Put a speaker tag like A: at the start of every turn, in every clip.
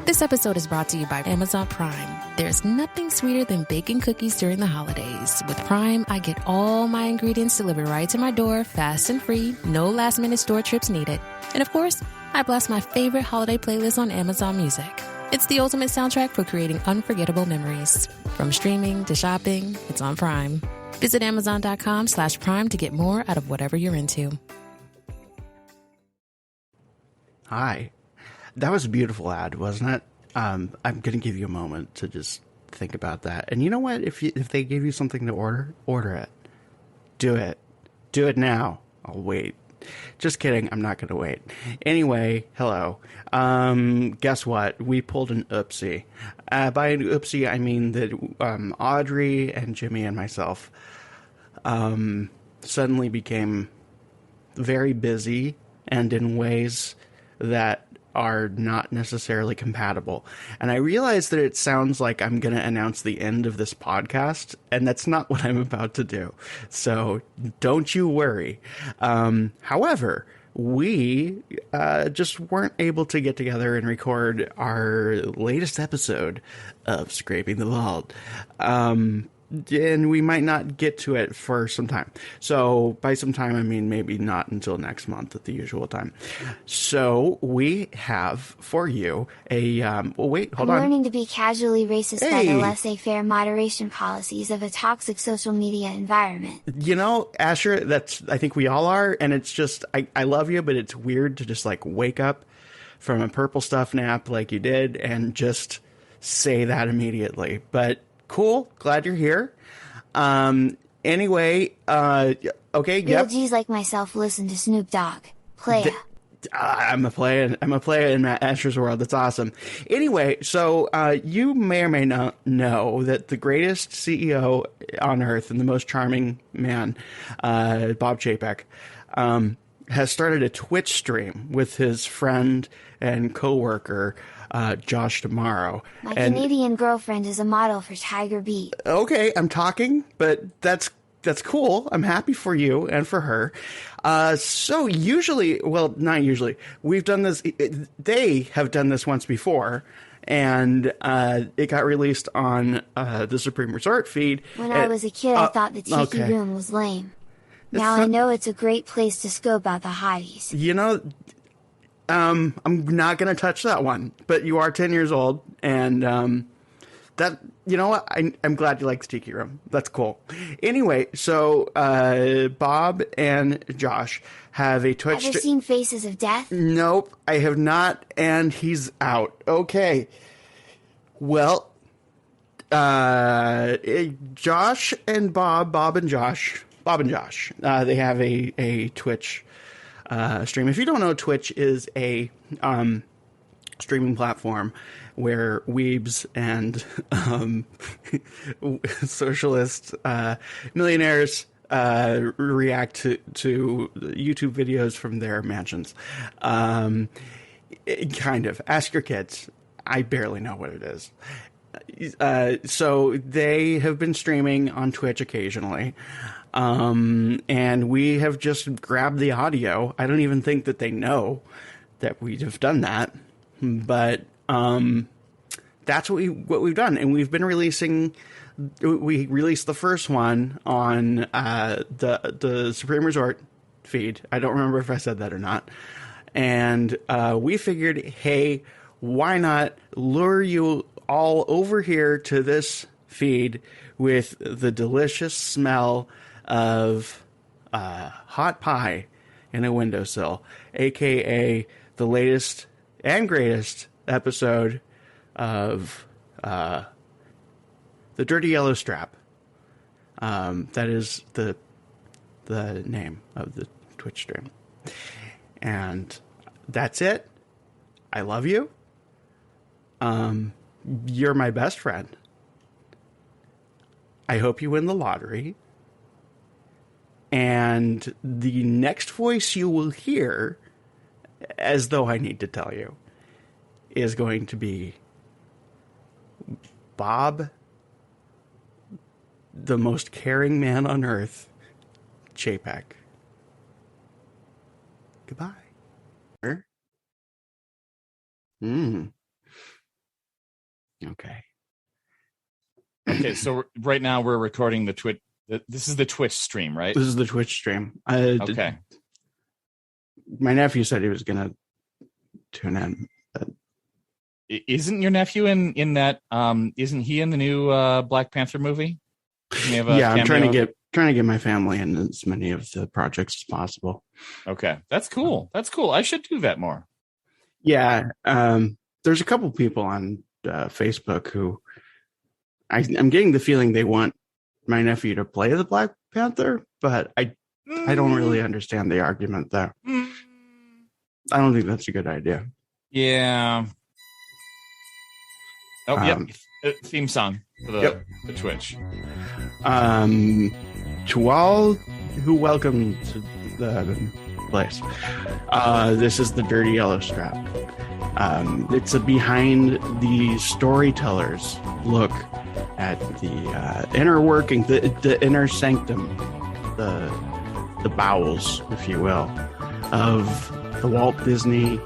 A: This episode is brought to you by Amazon Prime. There's nothing sweeter than baking cookies during the holidays. With Prime, I get all my ingredients delivered right to my door, fast and free, no last-minute store trips needed. And of course, I blast my favorite holiday playlist on Amazon Music. It's the ultimate soundtrack for creating unforgettable memories. From streaming to shopping, it's on Prime. Visit Amazon.com/Prime to get more out of whatever you're into.
B: Hi. That was a beautiful ad, wasn't it? I'm going to give you a moment to just think about that. And you know what? If they give you something to order it. Do it. Do it now. I'll wait. Just kidding. I'm not going to wait. Anyway, hello. Guess what? We pulled an oopsie. By an oopsie, I mean that Audrey and Jimmy and myself suddenly became very busy and in ways that are not necessarily compatible. And I realize that it sounds like I'm going to announce the end of this podcast, and that's not what I'm about to do. So don't you worry. However, we just weren't able to get together and record our latest episode of Scraping the Vault. And we might not get to it for some time. So by some time, I mean maybe not until next month at the usual time. So we have for you a well, wait, hold on.
C: I'm learning to be casually racist by the laissez-faire moderation policies of a toxic social media environment.
B: You know, Asher, I think we all are, and it's just I love you, but it's weird to just like wake up from a purple stuff nap like you did and just say that immediately. But cool. Glad you're here. Anyway, okay, yep.
C: OGs like myself listen to Snoop Dogg. Playa.
B: I'm a player in Matt Asher's world. That's awesome. Anyway, so you may or may not know that the greatest CEO on earth and the most charming man, Bob Chapek, has started a Twitch stream with his friend and coworker, Josh Tomorrow.
C: My Canadian girlfriend is a model for Tiger Beat. Okay,
B: I'm talking, but that's cool. I'm happy for you and for her. So usually, well, not usually, we've done this. They have done this once before, and it got released on the Supreme Resort feed.
C: When I was a kid, I thought the Tiki Room was lame. Now I know it's a great place to scope out the hotties.
B: You know, I'm not going to touch that one, but you are 10 years old, and that, you know what? I'm glad you like the Tiki Room. That's cool. Anyway, so Bob and Josh have a Twitch.
C: Have you seen Faces of Death?
B: Nope, I have not, and he's out. Okay. Well, Josh and Bob and Josh, they have a Twitch stream. If you don't know, Twitch is a streaming platform where weebs and socialist millionaires react to YouTube videos from their mansions. Kind of. Ask your kids. I barely know what it is. So they have been streaming on Twitch occasionally. And we have just grabbed the audio. I don't even think that they know that we'd have done that, but that's what we've done. And we've been releasing. We released the first one on the Supreme Resort feed. I don't remember if I said that or not. And we figured, hey, why not lure you all over here to this feed with the delicious smell of hot pie in a windowsill, aka the latest and greatest episode of The Dirty Yellow Strap. That is the name of the Twitch stream. And that's it. I love you. You're my best friend. I hope you win the lottery. And the next voice you will hear, as though I need to tell you, is going to be Bob, the most caring man on earth, Chapek. Goodbye. Okay.
D: Okay, so right now we're recording the Twitch. This is the Twitch stream, right?
B: This is the Twitch stream.
D: Okay.
B: My nephew said he was going to tune in.
D: Isn't your nephew in that? Isn't he in the new Black Panther movie?
B: Yeah, I'm trying to get my family in as many of the projects as possible.
D: Okay, that's cool. That's cool. I should do that more.
B: Yeah, there's a couple people on Facebook who I'm getting the feeling they want my nephew to play the Black Panther, but I don't really understand the argument there. I don't think that's a good idea.
D: Yeah. Oh, yep. Theme song for the Twitch.
B: To all who welcome to the place, this is the Dirty Yellow Strap. It's a behind the storytellers look at the inner working, the inner sanctum, the bowels, if you will, of the Walt Disney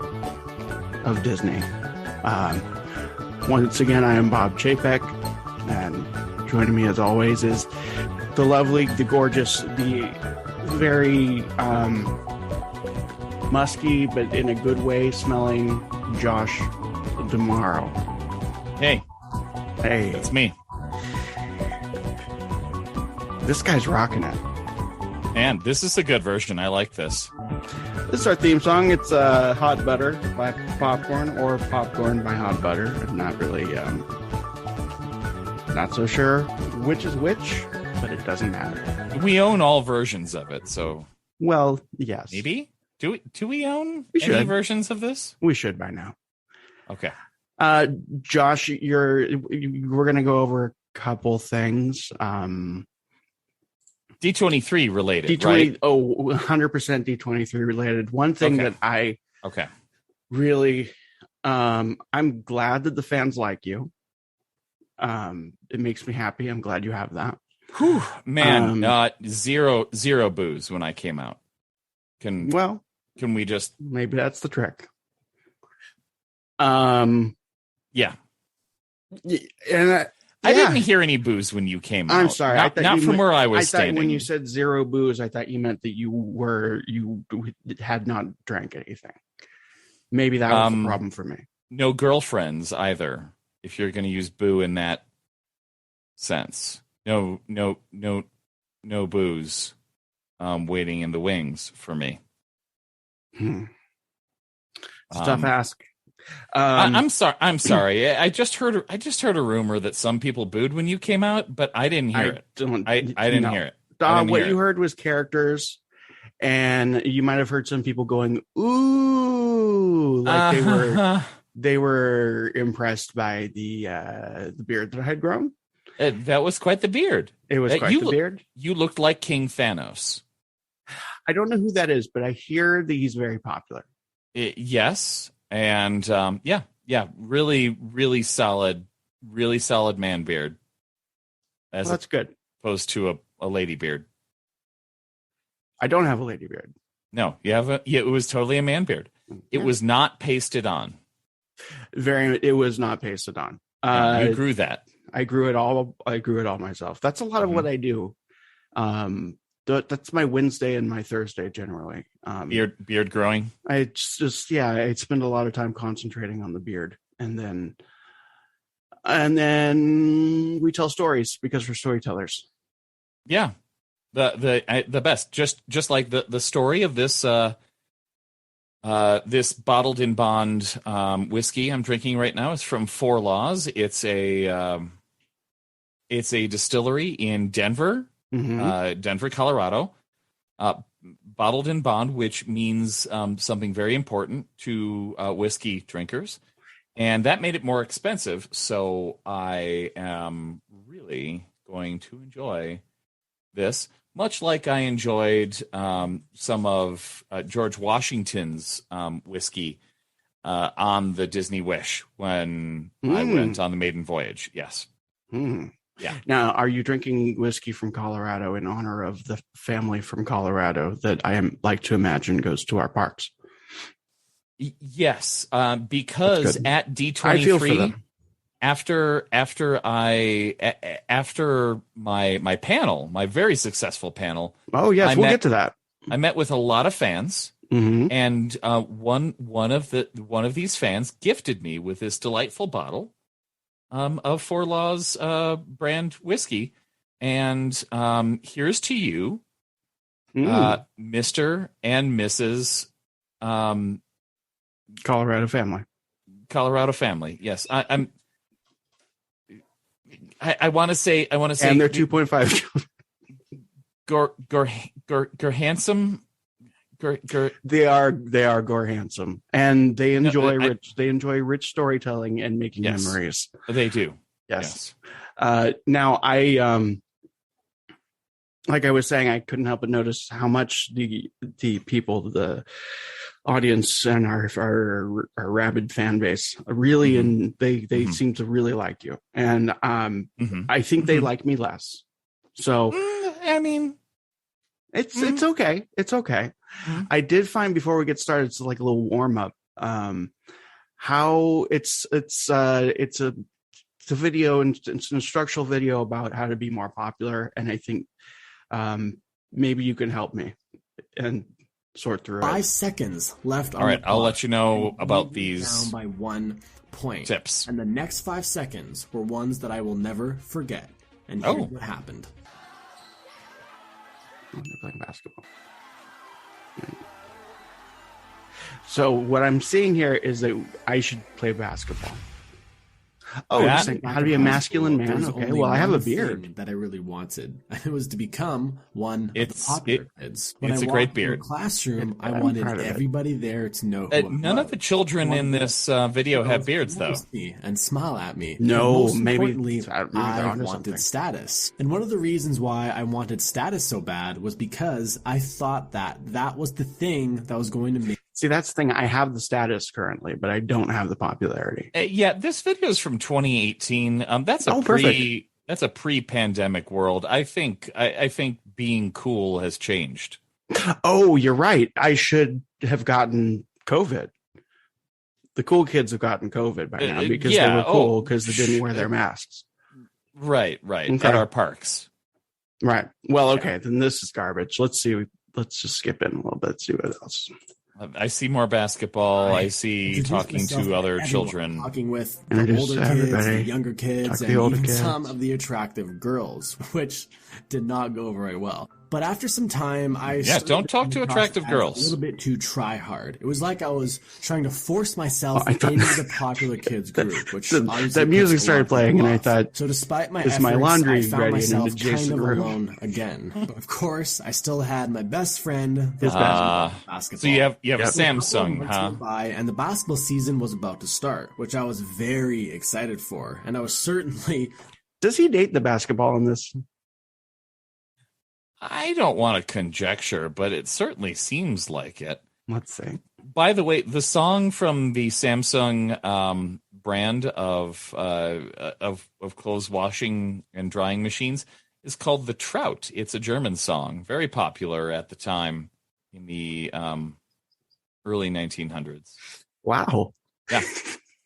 B: of Disney. Once again, I am Bob Chapek, and joining me as always is the lovely, the gorgeous, the very musky, but in a good way smelling Josh DeMauro.
D: Hey, it's me.
B: This guy's rocking it.
D: And this is a good version. I like this.
B: This is our theme song. It's Hot Butter by Popcorn, or Popcorn by Hot Butter. I'm not really, not so sure which is which, but it doesn't matter.
D: We own all versions of it, so.
B: Well, yes.
D: Maybe? Do we own
B: any
D: versions of this?
B: We should by now.
D: Okay.
B: Josh, we're going to go over a couple things.
D: D23 related,
B: D20,
D: right?
B: Oh, 100% D23 related. One thing that I really, I'm glad that the fans like you. It makes me happy. I'm glad you have that.
D: Whew, man, zero booze when I came out. Can we just...
B: Maybe that's the trick.
D: Yeah.
B: And
D: I didn't hear any booze when you came out.
B: I'm sorry.
D: Not from where I was standing.
B: When you said zero booze, I thought you meant that you had not drank anything. Maybe that was the problem for me.
D: No girlfriends either, if you're going to use boo in that sense. No booze waiting in the wings for me.
B: Tough ask.
D: I'm sorry. I just heard a rumor that some people booed when you came out, but I didn't hear it. I didn't hear it.
B: What you heard was characters, and you might have heard some people going "ooh," like they were impressed by the beard that I had grown.
D: That was quite the beard.
B: It was quite the beard.
D: You looked like King Thanos.
B: I don't know who that is, but I hear that he's very popular.
D: Yes. And really solid man beard.
B: That's good.
D: Opposed to a lady beard.
B: I don't have a lady beard.
D: No, you have it was totally a man beard. It was not pasted on.
B: It was not pasted on.
D: You grew that.
B: I grew it all myself. That's a lot of what I do. That's my Wednesday and my Thursday generally.
D: Beard growing.
B: I spend a lot of time concentrating on the beard, and then we tell stories because we're storytellers.
D: Yeah, the best. Just like the story of this this bottled in bond whiskey I'm drinking right now is from Four Laws. It's a distillery in Denver. Denver, Colorado, bottled in bond, which means something very important to whiskey drinkers. And that made it more expensive. So I am really going to enjoy this, much like I enjoyed some of George Washington's whiskey on the Disney Wish when I went on the maiden voyage. Yes. Yeah.
B: Now, are you drinking whiskey from Colorado in honor of the family from Colorado that I like to imagine goes to our parks?
D: Yes, because at D23, after my panel, my very successful panel.
B: Oh yes, we'll get to that.
D: I met with a lot of fans, and one of these fans gifted me with this delightful bottle of Four Laws brand whiskey, and here's to you, Mr. and Mrs.
B: Colorado family.
D: Yes, I want to say,
B: and they're 2.5
D: Gore handsome.
B: They are Gore handsome, and they enjoy rich storytelling and making memories.
D: They do.
B: Yes. Now I like I was saying, I couldn't help but notice how much the people, the audience, and our rabid fan base really, and they seem to really like you, and I think they like me less. So
D: I mean,
B: it's okay. It's okay. I did find, before we get started, it's like a little warm up, how it's a video, and it's an instructional video about how to be more popular, and I think maybe you can help me and sort through
E: 5
B: it.
E: seconds left.
D: All right, I'll let you know about these
E: down by 1 point.
D: Tips.
E: And the next 5 seconds were ones that I will never forget. And here's what happened.
B: They're playing basketball. So what I'm seeing here is that I should play basketball. Oh, you're saying how to be a masculine man? Okay, well, I have a beard
E: that I really wanted. It was to become one of the popular kids. When
D: it's
E: I
D: a great
E: walked
D: beard.
E: in the classroom, I wanted everybody there to know who
D: none of the children in this video have beards, though.
E: And smile at me.
B: No,
E: and
B: maybe
E: I wanted status. And one of the reasons why I wanted status so bad was because I thought that was the thing that was going to make.
B: See, that's the thing. I have the status currently, but I don't have the popularity.
D: Yeah, this video is from 2018. That's a pre-pandemic world. I think being cool has changed.
B: Oh, you're right. I should have gotten COVID. The cool kids have gotten COVID by now because they were cool because they didn't wear their masks.
D: Right.
B: Okay.
D: At our parks.
B: Right. Well, okay, then this is garbage. Let's see. Let's just skip in a little bit, see what else.
D: I see more basketball. I see talking to other children.
E: Talking with the older kids, the younger kids, and even some of the attractive girls, which did not go very well. But after some time,
D: don't talk to attractive girls.
E: A little bit too try hard. It was like I was trying to force myself into the popular kids group, which
B: that music started playing, and I thought,
E: so despite my
B: efforts,
E: my laundry
B: I found
E: myself kind of alone again. But of course, I still had my best friend, basketball.
D: So you have a Samsung, huh?
E: And the basketball season was about to start, which I was very excited for, and I was certainly.
B: Does he date the basketball in this?
D: I don't want to conjecture, but it certainly seems like it.
B: Let's see.
D: By the way, the song from the Samsung brand of clothes washing and drying machines is called "The Trout." It's a German song, very popular at the time in the early 1900s.
B: Wow.
D: Yeah.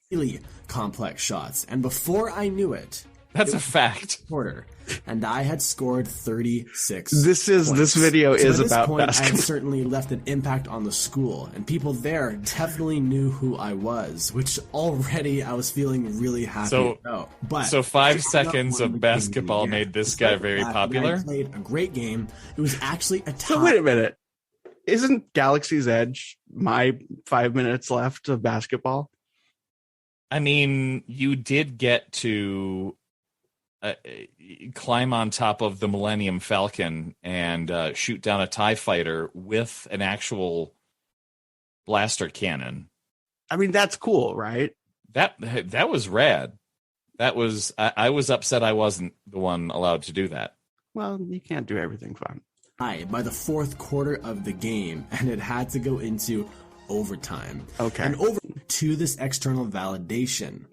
E: Really complex shots, and before I knew it,
D: that's a fact.
E: Quarter, and I had scored 36.
B: This video is about basketball.
E: I had certainly left an impact on the school, and people there definitely knew who I was, which already I was feeling really happy about. But
D: so 5 seconds of basketball made this guy very popular.
E: I played a great game. It was actually a tie.
B: So wait a minute. Isn't Galaxy's Edge my 5 minutes left of basketball?
D: I mean, you did get to climb on top of the Millennium Falcon and shoot down a TIE fighter with an actual blaster cannon.
B: I mean, that's cool, right?
D: That was rad. That was I was upset I wasn't the one allowed to do that.
B: Well, you can't do everything fun.
E: By the fourth quarter of the game, and it had to go into overtime.
B: Okay.
E: And over to this external validation.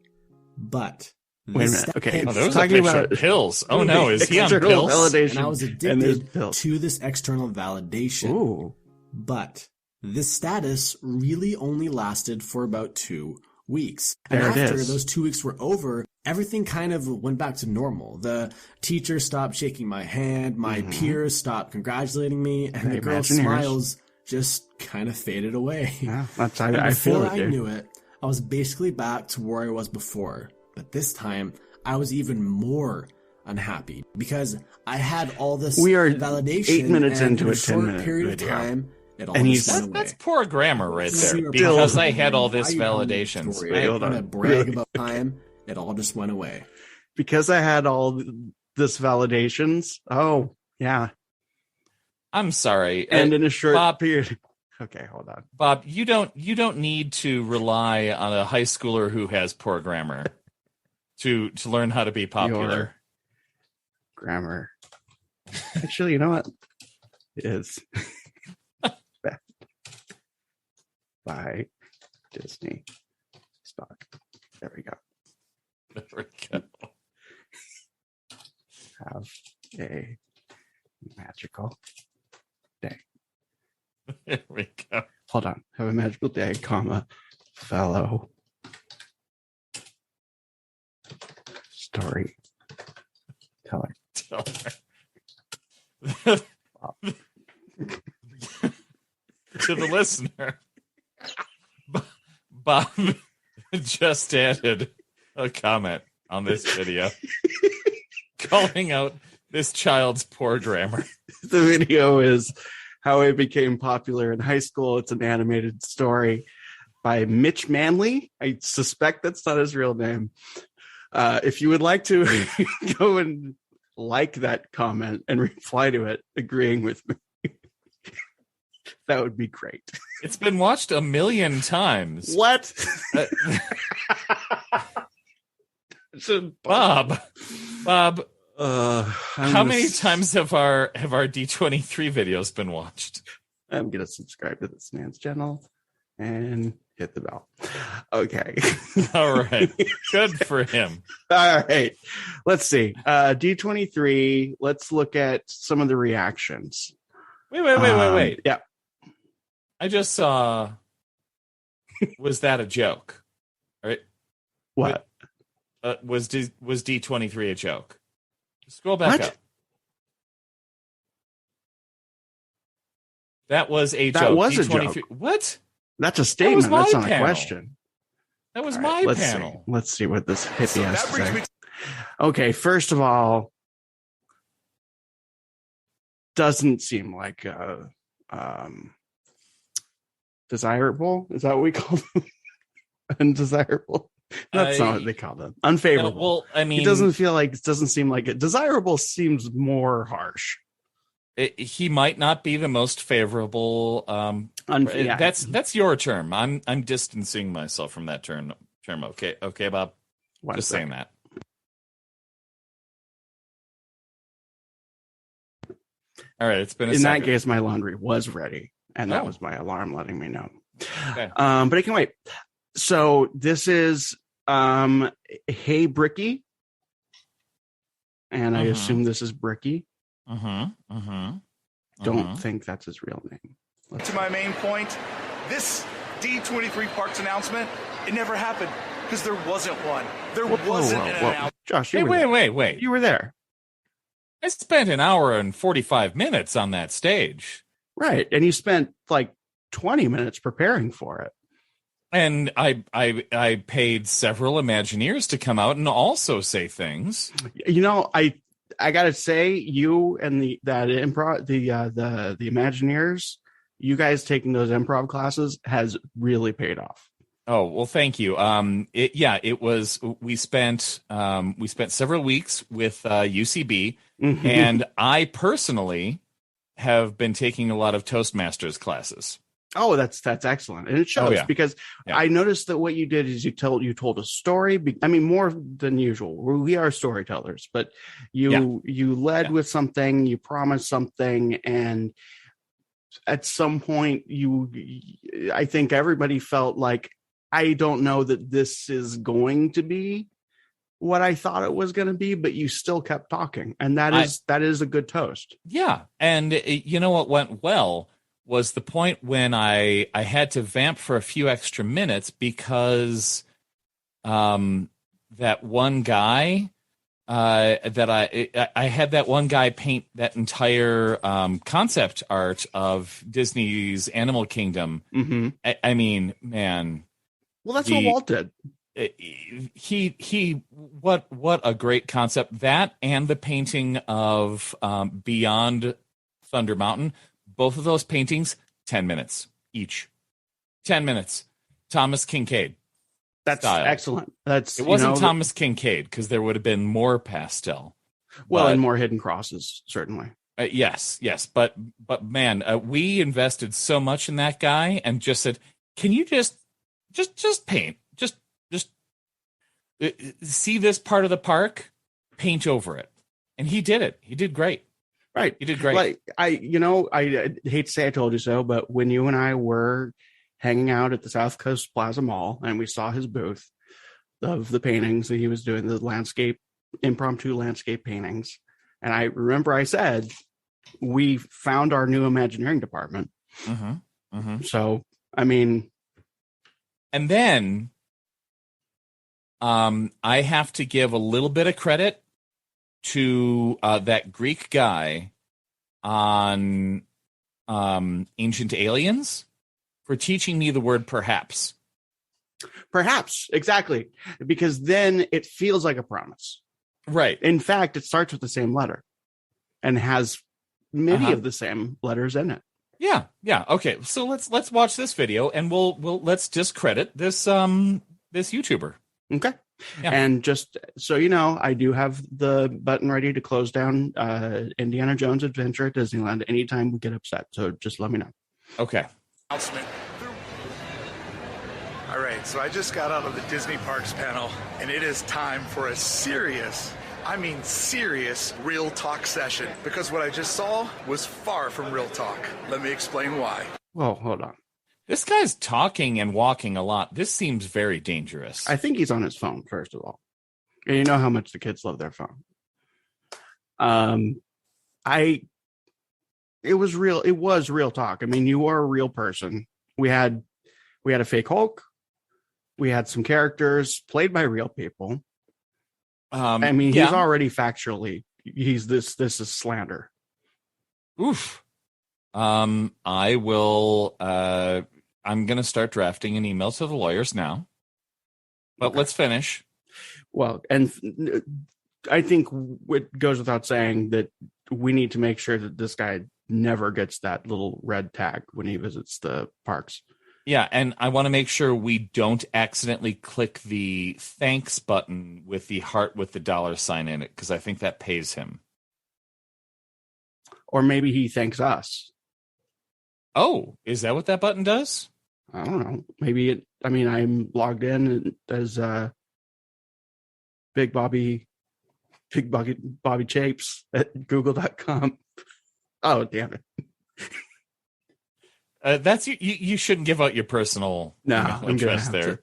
E: But
B: wait a minute. Okay.
D: Oh, there was a picture of pills. Oh no, is he on pills?
B: Validation,
E: and I was addicted to this external validation.
B: Ooh.
E: But this status really only lasted for about 2 weeks.
B: There
E: and
B: it
E: after
B: is.
E: those 2 weeks were over, everything kind of went back to normal. The teacher stopped shaking my hand, my peers stopped congratulating me, and the girl's smiles just kind of faded away.
B: Yeah, that's how I feel it, dude.
E: I knew it, I was basically back to where I was before. But this time, I was even more unhappy because I had all this validation.
B: 8 minutes
E: and
B: into
E: in
B: a 10-minute
E: period
B: video.
E: of time, it all just went away.
D: That's poor grammar right there. Because I had all this validation.
E: I want to brag about time. It all just went away.
B: Because I had all this validations. Oh, yeah.
D: I'm sorry.
B: And in a short period. Okay, hold on.
D: Bob, you don't need to rely on a high schooler who has poor grammar to learn how to be popular.
B: Your grammar. Actually, you know what? It is by Disney stock. There we go.
D: There we go.
B: Have a magical day.
D: There we go.
B: Hold on. Have a magical day, comma, fellow storyteller.
D: To the listener, Bob just added a comment on this video calling out this child's poor grammar.
B: The video is how I became popular in high school. It's an animated story by Mitch Manley. I suspect that's not his real name. If you would like to go and like that comment and reply to it, agreeing with me, that would be great.
D: It's been watched 1 million times.
B: What?
D: Bob, how many times have our D23 videos been watched?
B: I'm gonna subscribe to this man's channel and hit the bell. Okay.
D: All right. Good for him.
B: All right. Let's see. D23. Let's look at some of the reactions.
D: Wait.
B: Yeah.
D: I just saw. Was that a joke? All right.
B: What?
D: Was D23 a joke? Scroll back up. That was a joke.
B: That was
D: D23.
B: a joke.
D: What?
B: That's a statement. That's not
D: panel.
B: a question.
D: That was
B: right,
D: my panel.
B: Let's see what this hippie has to say. Okay, first of all, doesn't seem like desirable. Is that what we call them? Undesirable. That's not what they call them. Unfavorable.
D: Well, I mean,
B: it doesn't seem like it. Desirable seems more harsh.
D: He might not be the most favorable.
B: Yeah.
D: That's your term. I'm distancing myself from that term. Okay, Bob. Just saying that. All right, it's been
B: in that case. My laundry was ready, and that was my alarm letting me know.
D: Okay.
B: But I can wait. So this is Hey Bricky, and I assume this is Bricky. Don't think that's his real name.
F: To my main point, this D23 Parks announcement, it never happened because there wasn't one. There wasn't an announcement.
B: Josh,
D: wait.
B: You were there.
D: I spent an hour and 45 minutes on that stage.
B: Right, and you spent like 20 minutes preparing for it.
D: And I paid several Imagineers to come out and also say things.
B: You know, I gotta say, you and the Imagineers, you guys taking those improv classes has really paid off.
D: Oh, well, thank you. It was. We spent several weeks with UCB, and I personally have been taking a lot of Toastmasters classes.
B: Oh, that's excellent, and it shows because I noticed that what you did is you told a story. I mean, more than usual. We are storytellers, but you led with something, you promised something, and at some point, I think everybody felt like, I don't know that this is going to be what I thought it was going to be, but you still kept talking, and that is a good toast.
D: Yeah, and you know what went well was the point when I had to vamp for a few extra minutes because the that one guy that I had that one guy paint that entire concept art of Disney's Animal Kingdom.
B: Mm-hmm.
D: I mean, man.
B: Well, that's what Walt did.
D: What a great concept. That and the painting of Beyond Thunder Mountain, both of those paintings, 10 minutes each. 10 minutes. Thomas Kincaid.
B: That's
D: style.
B: Excellent.
D: It wasn't Thomas Kincaid, because there would have been more pastel.
B: Well, and more hidden crosses, certainly.
D: Yes. But man, we invested so much in that guy and just said, can you just paint? Just see this part of the park, paint over it. And he did it. He did great.
B: Right.
D: He did great.
B: Like, I hate to say I told you so, but when you and I were hanging out at the South Coast Plaza Mall and we saw his booth of the paintings that he was doing, the impromptu landscape paintings. And I remember I said, we found our new Imagineering department.
D: Mm-hmm. Mm-hmm.
B: So, I mean.
D: And then I have to give a little bit of credit to that Greek guy on Ancient Aliens for teaching me the word perhaps.
B: Perhaps, exactly. Because then it feels like a promise.
D: Right.
B: In fact, it starts with the same letter and has many of the same letters in it.
D: Yeah. Okay. So let's watch this video and let's discredit this YouTuber.
B: Okay.
D: Yeah.
B: And just so you know, I do have the button ready to close down Indiana Jones Adventure at Disneyland anytime we get upset. So just let me know.
D: Okay.
F: Announcement. All right, so I just got out of the Disney Parks panel, and it is time for a serious real talk session, because what I just saw was far from real talk. Let me explain why.
B: Well, hold on.
D: This guy's talking and walking a lot. This seems very dangerous.
B: I think he's on his phone, first of all. And you know how much the kids love their phone. It was real talk. I mean, you are a real person. We had a fake Hulk. We had some characters played by real people. I mean, he's already factually, this is slander.
D: Oof. I will, I'm going to start drafting an email to the lawyers now, but okay. Let's finish.
B: Well, and I think it goes without saying that we need to make sure that this guy never gets that little red tag when he visits the parks.
D: Yeah, and I want to make sure we don't accidentally click the thanks button with the heart with the $sign in it, because I think that pays him.
B: Or maybe he thanks us.
D: Oh, is that what that button does?
B: I don't know. Maybe I'm logged in as Big Bobby Chapes at google.com. Oh, damn it.
D: That's you shouldn't give out your personal address there,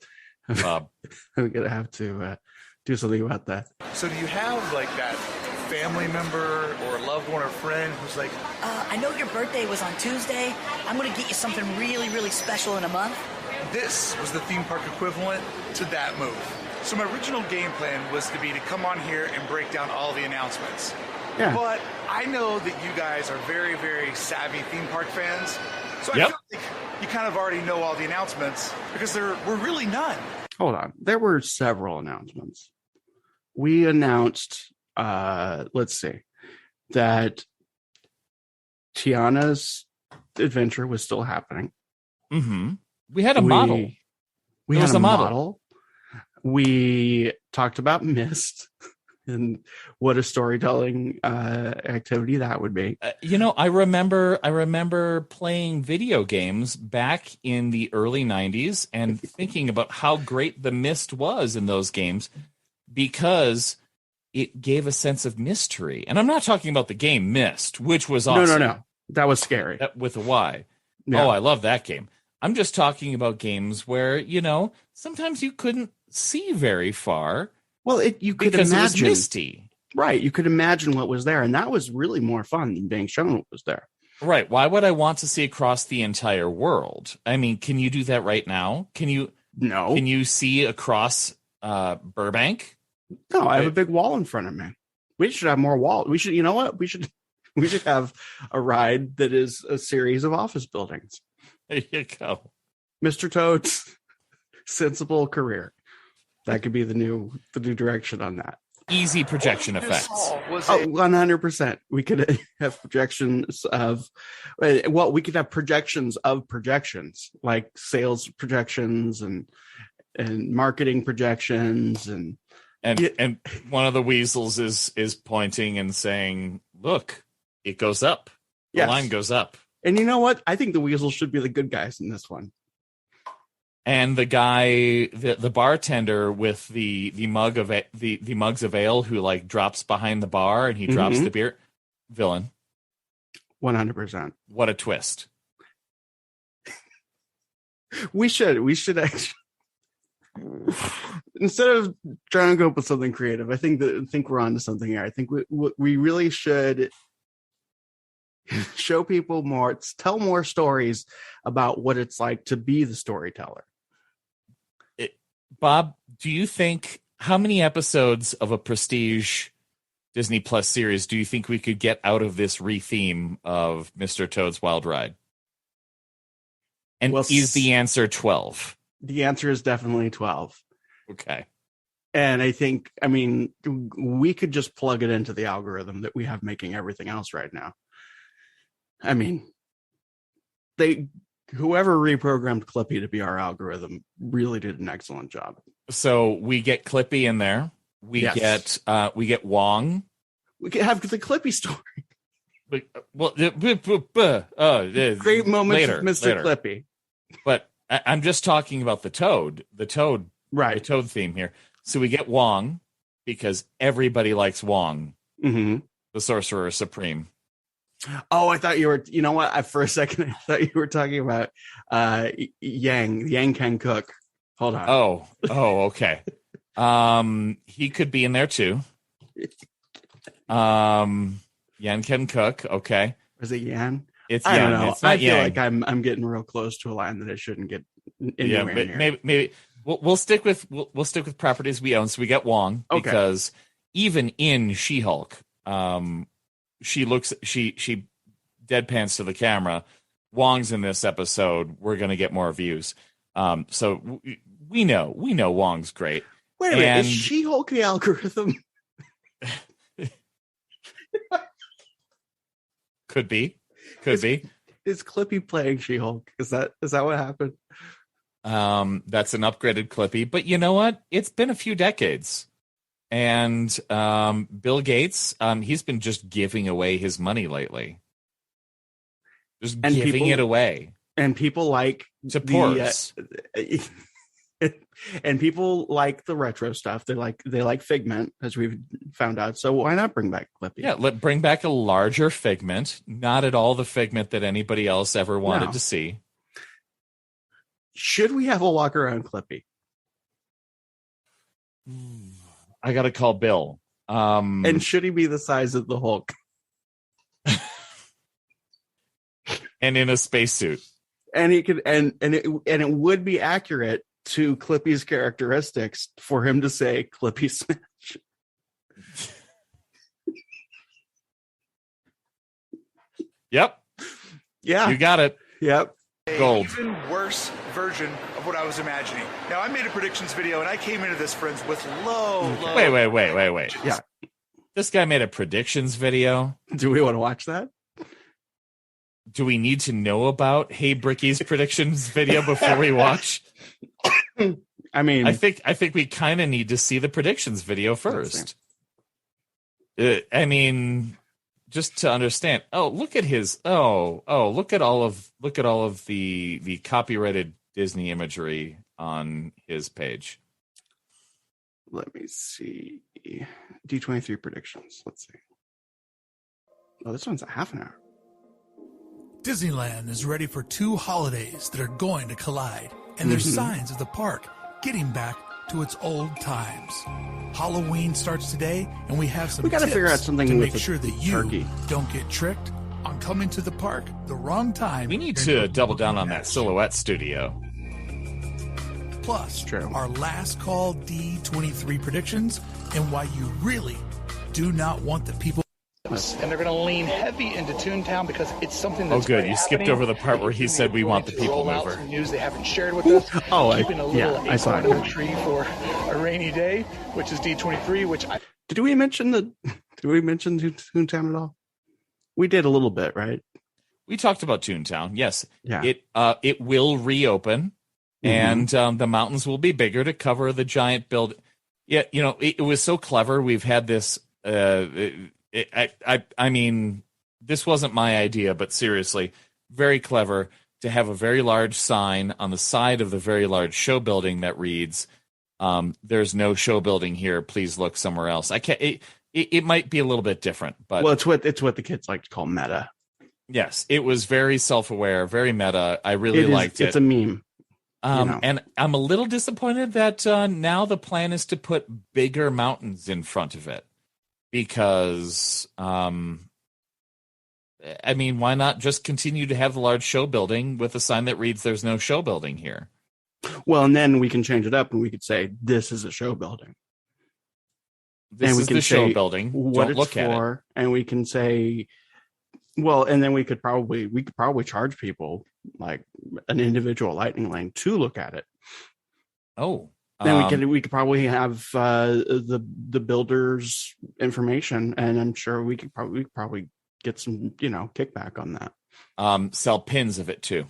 D: Bob.
B: I'm gonna have to do something about that.
F: So do you have like that family member or loved one or friend who's like,
G: I know your birthday was on Tuesday. I'm gonna get you something really, really special in a month.
F: This was the theme park equivalent to that move. So my original game plan was to come on here and break down all the announcements.
B: Yeah.
F: But I know that you guys are very, very savvy theme park fans. So I feel like you kind of already know all the announcements, because there were really none.
B: Hold on. There were several announcements. We announced, let's see, that Tiana's adventure was still happening.
D: Mm-hmm. We had a model.
B: We had a model. We talked about Mist and what a storytelling activity that would be.
D: I remember playing video games back in the early 90s and thinking about how great the Mist was in those games, because it gave a sense of mystery. And I'm not talking about the game Mist, which was awesome.
B: No. That was scary.
D: With a Y.
B: Yeah.
D: Oh, I love that game. I'm just talking about games where, sometimes you couldn't see very far.
B: Well, you could
D: because
B: imagine.
D: It was misty.
B: Right. You could imagine what was there. And that was really more fun than being shown what was there.
D: Right. Why would I want to see across the entire world? I mean, can you do that right now?
B: No.
D: Can you see across Burbank?
B: No, I have a big wall in front of me. We should have more wall. We should, you know what? We should have a ride that is a series of office buildings.
D: There you go.
B: Mr. Toad's sensible career. That could be the new direction on that.
D: Easy projection effects.
B: 100%. We could have projections of, well, we could have projections of projections, like sales projections and marketing projections and one of the weasels is pointing and saying, "Look, it goes up. The line goes up." And you know what? I think the weasels should be the good guys in this one.
D: And the guy, the bartender with the mug of the mugs of ale, who like drops behind the bar and he drops the beer, villain.
B: 100%.
D: What a twist!
B: We should actually, instead of trying to go up with something creative, I think we're on to something here. I think we really should show people more, tell more stories about what it's like to be the storyteller.
D: Bob, do you think, how many episodes of a prestige Disney Plus series do you think we could get out of this re-theme of Mr. Toad's Wild Ride? And is the answer 12?
B: The answer is definitely 12.
D: Okay.
B: And I think, I mean, we could just plug it into the algorithm that we have making everything else right now. I mean, whoever reprogrammed Clippy to be our algorithm really did an excellent job.
D: So we get Clippy in there. We get Wong.
B: We could have the Clippy story.
D: Well,
B: great moments with Mr. Clippy.
D: But I'm just talking about the Toad, right? The Toad theme here. So we get Wong because everybody likes Wong, the Sorcerer Supreme.
B: Oh, I thought you were, you know what? For a second, I thought you were talking about Yang can cook. Hold on.
D: Oh, okay. He could be in there too. Yan can cook. Okay.
B: Is it Yan?
D: It's
B: I
D: Yan.
B: don't know.
D: It's not
B: I feel
D: Yang.
B: like I'm getting real close to a line that I shouldn't get anywhere near.
D: Maybe we'll stick with properties we own. So we get Wong because even in She-Hulk, she deadpans to the camera. Wong's in this episode. We're going to get more views. So we know Wong's great.
B: Wait a minute, is She-Hulk the algorithm?
D: Could be.
B: Is Clippy playing She-Hulk? Is that what happened?
D: That's an upgraded Clippy. But you know what? It's been a few decades. And Bill Gates, he's been just giving away his money lately. Just giving it away.
B: And people like
D: supports.
B: And people like the retro stuff. They like Figment, as we've found out. So why not bring back Clippy?
D: Yeah, bring back a larger Figment. Not at all the Figment that anybody else ever wanted to see.
B: Should we have a walk around Clippy?
D: I got to call Bill.
B: And should he be the size of the Hulk?
D: And in a spacesuit.
B: And he could, and it would be accurate to Clippy's characteristics for him to say Clippy Smash.
D: Yep.
B: Yeah.
D: You got it.
B: Yep.
D: Gold.
F: Even worse version of what I was imagining. Now, I made a predictions video, and I came into this, friends, with low.
D: Wait.
B: Yeah.
D: This guy made a predictions video.
B: Do we want to watch that?
D: Do we need to know about Hey Bricky's predictions video before we watch?
B: I mean,
D: I think we kind of need to see the predictions video first. I mean, just to understand. Oh, look at his. Look at all of the copyrighted Disney imagery on his page.
B: Let me see. D23 predictions. Let's see. Oh, this one's a half an hour.
H: Disneyland is ready for 2 holidays that are going to collide, and there's signs of the park getting back to its old times. Halloween starts today, and we have some tips
B: figure out something
H: to
B: with
H: make sure that you
B: turkey.
H: don't get tricked on coming to the park the wrong time.
D: We need to double down on that Silhouette studio.
H: Plus,
B: True.
H: our last call D23 predictions and why you really do not want the people.
F: And they're going to lean heavy into Toontown because it's something that's
D: good. You skipped over the part where he said we want the people mover.
F: News they haven't shared with us. Keeping a little
B: I saw it.
F: under the tree for a rainy day, which is D23.
B: Did we mention Toontown at all? We did a little bit, right?
D: We talked about Toontown. Yes.
B: Yeah.
D: It will reopen, and the mountains will be bigger to cover the giant build. Yeah, it was so clever. We've had this. I mean, this wasn't my idea, but seriously, very clever to have a very large sign on the side of the very large show building that reads, "There's no show building here. Please look somewhere else." I can't. It might be a little bit different, but
B: it's what the kids like to call meta.
D: Yes, it was very self-aware, very meta. I really liked it.
B: It's a meme.
D: And I'm a little disappointed that now the plan is to put bigger mountains in front of it. Because, I mean, why not just continue to have the large show building with a sign that reads, "There's no show building here"?
B: Well, and then we can change it up and we could say, "This is a show building."
D: This is the show building. Don't look at it.
B: And we can say, well, and then we could probably charge people like an individual lightning lane to look at it.
D: Oh.
B: Then we could probably have the builder's information, and I'm sure we could probably get some kickback on that.
D: Sell pins of it too.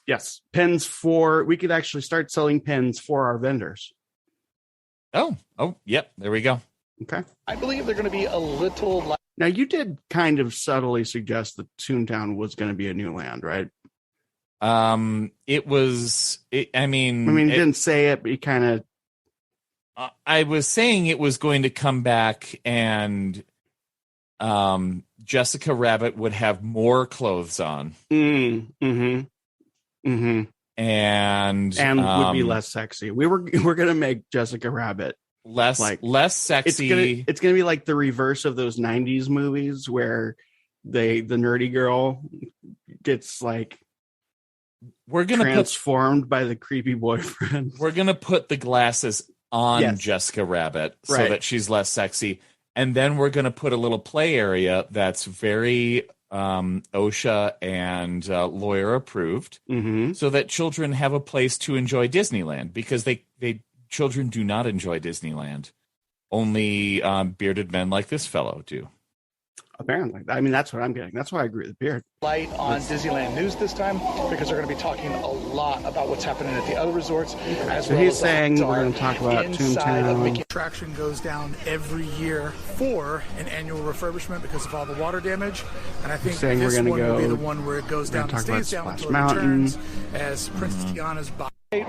B: Yes, pins we could actually start selling pins for our vendors.
D: Oh, yep, there we go.
B: Okay.
F: I believe they're going to be a little.
B: Now you did kind of subtly suggest that Toontown was going to be a new land, right?
D: It was. It
B: didn't say it, but he kind of.
D: I was saying it was going to come back, and Jessica Rabbit would have more clothes on.
B: And would be less sexy. We're gonna make Jessica Rabbit
D: less sexy.
B: It's gonna be like the reverse of those '90s movies where the nerdy girl gets like.
D: We're gonna
B: transformed by the creepy boyfriend.
D: We're gonna put the glasses on Jessica Rabbit so that she's less sexy, and then we're gonna put a little play area that's very OSHA and lawyer approved, so that children have a place to enjoy Disneyland, because children do not enjoy Disneyland. Only bearded men like this fellow do.
B: Apparently. I mean, that's what I'm getting. That's why I agree with the beard.
F: Light on Disneyland News this time, because they're going to be talking a lot about what's happening at the other resorts.
B: So he's saying we're going to talk about Toontown.
H: Attraction goes down every year for an annual refurbishment because of all the water damage. And I think this one will be the one where it goes down and stays down until it returns as Princess Tiana's body.
B: I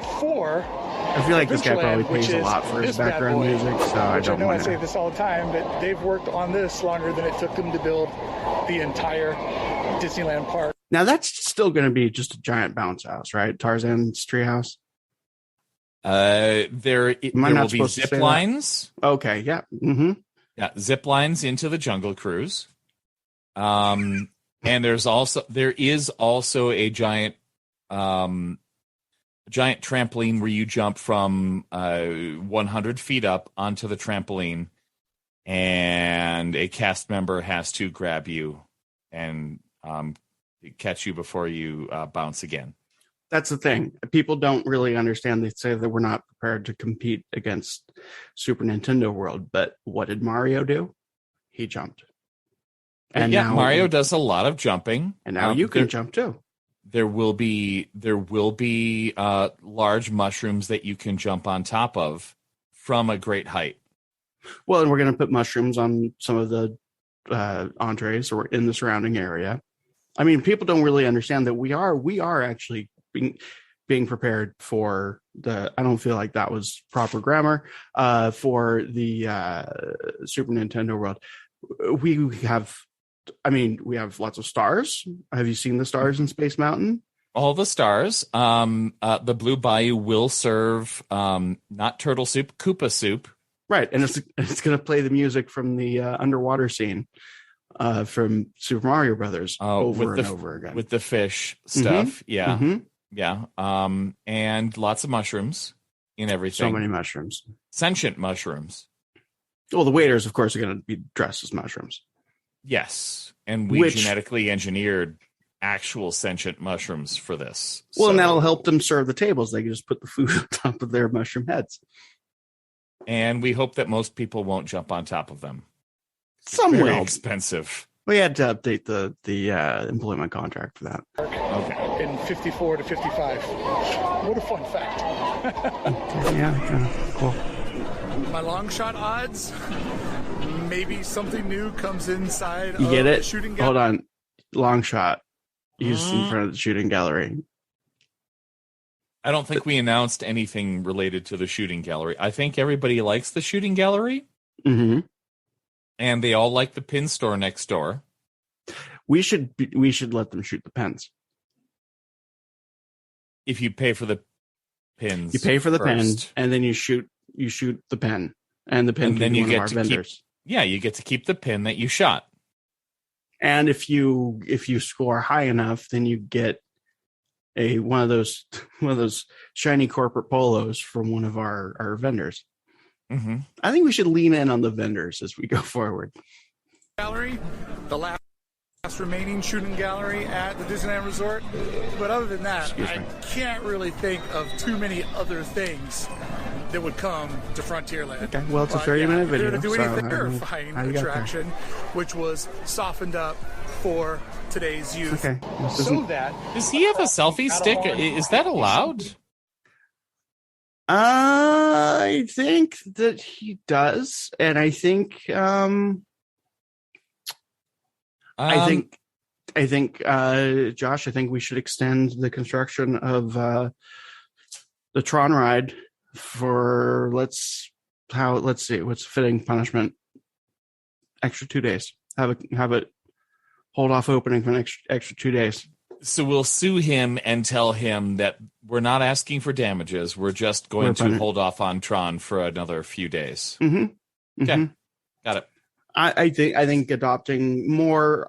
B: feel like this guy probably pays a lot for his background music, so I don't want to.
F: I say this all the time, but they've worked on this longer than it took them to build the entire Disneyland park.
B: Now that's still going to be just a giant bounce house, right? Tarzan's treehouse.
D: There will be zip lines.
B: Okay, yeah.
D: Yeah, zip lines into the Jungle Cruise. And there is also a giant trampoline where you jump from 100 feet up onto the trampoline, and a cast member has to grab you and catch you before you bounce again.
B: That's the thing. People don't really understand. They say that we're not prepared to compete against Super Nintendo World, but what did Mario do? He jumped.
D: And now Mario does a lot of jumping.
B: And now you can jump too.
D: There will be large mushrooms that you can jump on top of from a great height.
B: Well, and we're going to put mushrooms on some of the entrees or in the surrounding area. I mean, people don't really understand that we are actually being prepared for the. I don't feel like that was proper grammar for the Super Nintendo World. We have lots of stars. Have you seen the stars in Space Mountain?
D: All the stars. The Blue Bayou will serve not turtle soup, Koopa soup.
B: Right, and it's going to play the music from the underwater scene from Super Mario Brothers over and over again
D: with the fish stuff. Yeah. And lots of mushrooms. in everything.
B: So many mushrooms.
D: Sentient mushrooms.
B: Well, the waiters, of course, are going to be dressed as mushrooms.
D: Yes. And we genetically engineered actual sentient mushrooms for this.
B: Well, and that'll help them serve the tables. They can just put the food on top of their mushroom heads.
D: And we hope that most people won't jump on top of them.
B: Some
D: very
B: will.
D: Expensive. We
B: had to update the employment contract for that.
H: Okay. In 54 to 55. What a fun fact.
B: Yeah, cool.
H: My long shot odds, maybe something new comes inside
B: you get
H: of
B: it?
H: the shooting gallery.
B: Hold on. Long shot. He's in front of the shooting gallery.
D: I don't think we announced anything related to the shooting gallery. I think everybody likes the shooting gallery.
B: Mm-hmm.
D: And they all like the pin store next door.
B: We should let them shoot the pins.
D: If you pay for the pins.
B: You pay for the
D: first.
B: pin, and then you shoot the pin. And the pin
D: and then you get to
B: vendors.
D: You get to keep the pin that you shot.
B: And if you score high enough, then you get one of those shiny corporate polos from one of our vendors.
D: Mm-hmm.
B: I think we should lean in on the vendors as we go forward.
H: Gallery, the last remaining shooting gallery at the Disneyland Resort. But other than that, I can't really think of too many other things that would come to Frontierland.
B: Okay, well, it's a 30-minute video.
H: To do anything terrifying attraction, which was softened up for today's youth.
B: Okay.
D: Does he have a selfie stick? Is that allowed?
B: I think that he does, and I think Josh, I think we should extend the construction of the Tron ride for let's see what's fitting punishment. Extra 2 days. Have it hold off opening for an extra 2 days.
D: So we'll sue him and tell him that we're not asking for damages. We're just going to hold off on Tron for another few days.
B: Mm-hmm.
D: Okay, got it.
B: I think adopting more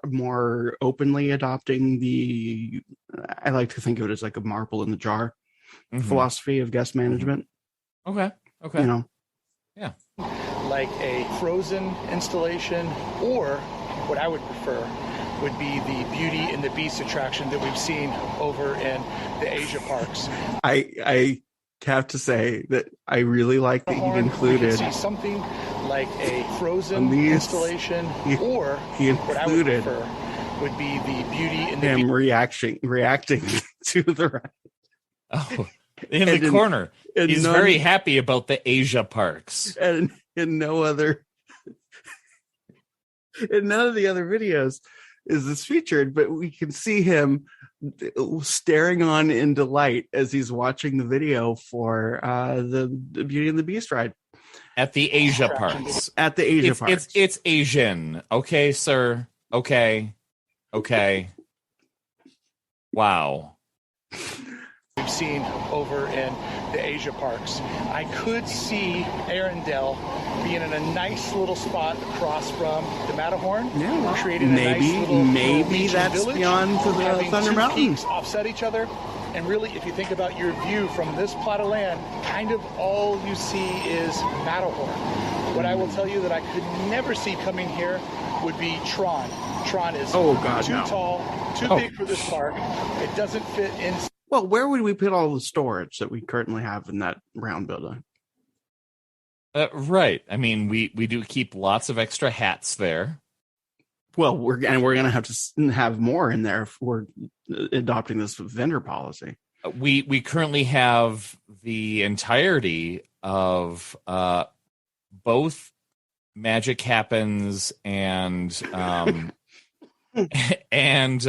B: openly adopting the, I like to think of it as like a marble in the jar philosophy of guest management.
D: Okay.
B: You know,
H: yeah, like a frozen installation, or what I would prefer would be the Beauty and the Beast attraction that we've seen over in the Asia parks.
B: I have to say that I really like that he included
H: something like a frozen installation, or
B: he included
H: what I would prefer would be the Beauty and the
B: him reacting to the ride.
D: Oh, in the corner. He's very happy about the Asia parks.
B: And in none of the other videos is this featured, but we can see him staring on in delight as he's watching the video for the Beauty and the Beast ride
D: at the Asia parks.
B: At the Asia parks,
D: it's Asian, okay, sir. Okay. Wow.
H: We've seen over in the Asia parks. I could see Arendelle being in a nice little spot across from the Matterhorn.
B: Yeah,
H: creating a nice little
B: that's
H: village,
B: beyond to the Thunder Mountain.
H: Offset each other, and really, if you think about your view from this plot of land, kind of all you see is Matterhorn. What I will tell you that I could never see coming here would be Tron. Tron is too tall, too big for this park. It doesn't fit in.
B: Well, where would we put all the storage that we currently have in that round building?
D: Right. I mean, we do keep lots of extra hats there.
B: Well, we're going to have to have more in there if we're adopting this vendor policy.
D: We currently have the entirety of both Magic Happens and and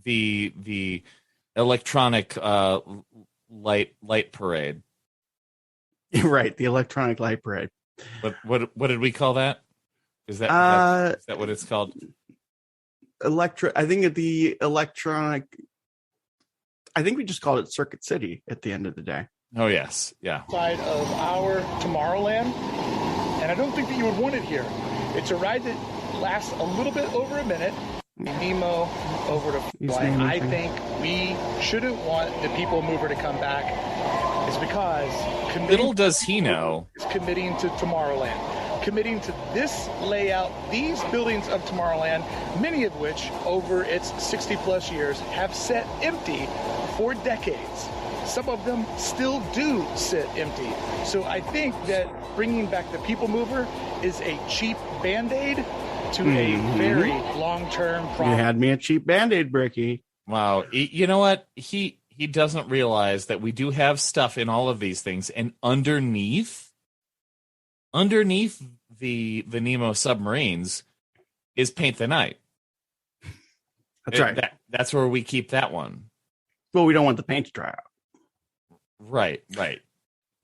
D: the electronic light parade.
B: Right, the electronic light parade.
D: What did we call that? Is that what it's called?
B: I think the electronic. I think we just called it Circuit City at the end of the day.
D: Oh yes, yeah.
H: Side of our Tomorrowland, and I don't think that you would want it here. It's a ride that lasts a little bit over a minute. Nemo over to fly. I think we shouldn't want the People Mover to come back. is because
D: little does he know
H: is committing to Tomorrowland, committing to this layout, these buildings of Tomorrowland, many of which over its 60 plus years have sat empty for decades. Some of them still do sit empty. So I think that bringing back the People Mover is a cheap Band-Aid to a very long-term problem.
B: You had me a cheap Band-Aid, Bricky.
D: Wow. You know what? He doesn't realize that we do have stuff in all of these things, and underneath the Nemo submarines is Paint the Night.
B: That's right.
D: That's where we keep that one.
B: Well, we don't want the paint to dry out.
D: Right.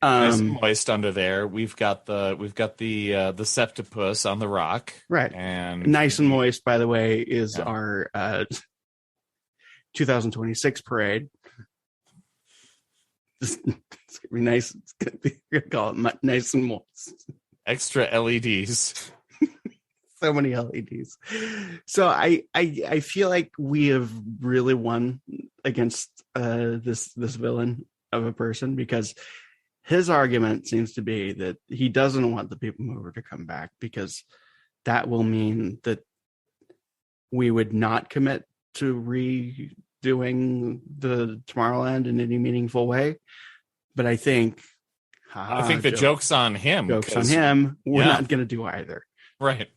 D: Nice and moist under there. We've got the septipus on the rock.
B: Right.
D: And
B: nice and moist, by the way, is our 2026 parade. It's gonna be nice. It's gonna be, we're gonna call it nice and moist.
D: Extra LEDs.
B: So many LEDs. So I feel like we have really won against this villain of a person, because his argument seems to be that he doesn't want the People Mover to come back, because that will mean that we would not commit to redoing the Tomorrowland in any meaningful way. But I think
D: the joke's on him.
B: Joke's on him. We're not going to do either.
D: Right.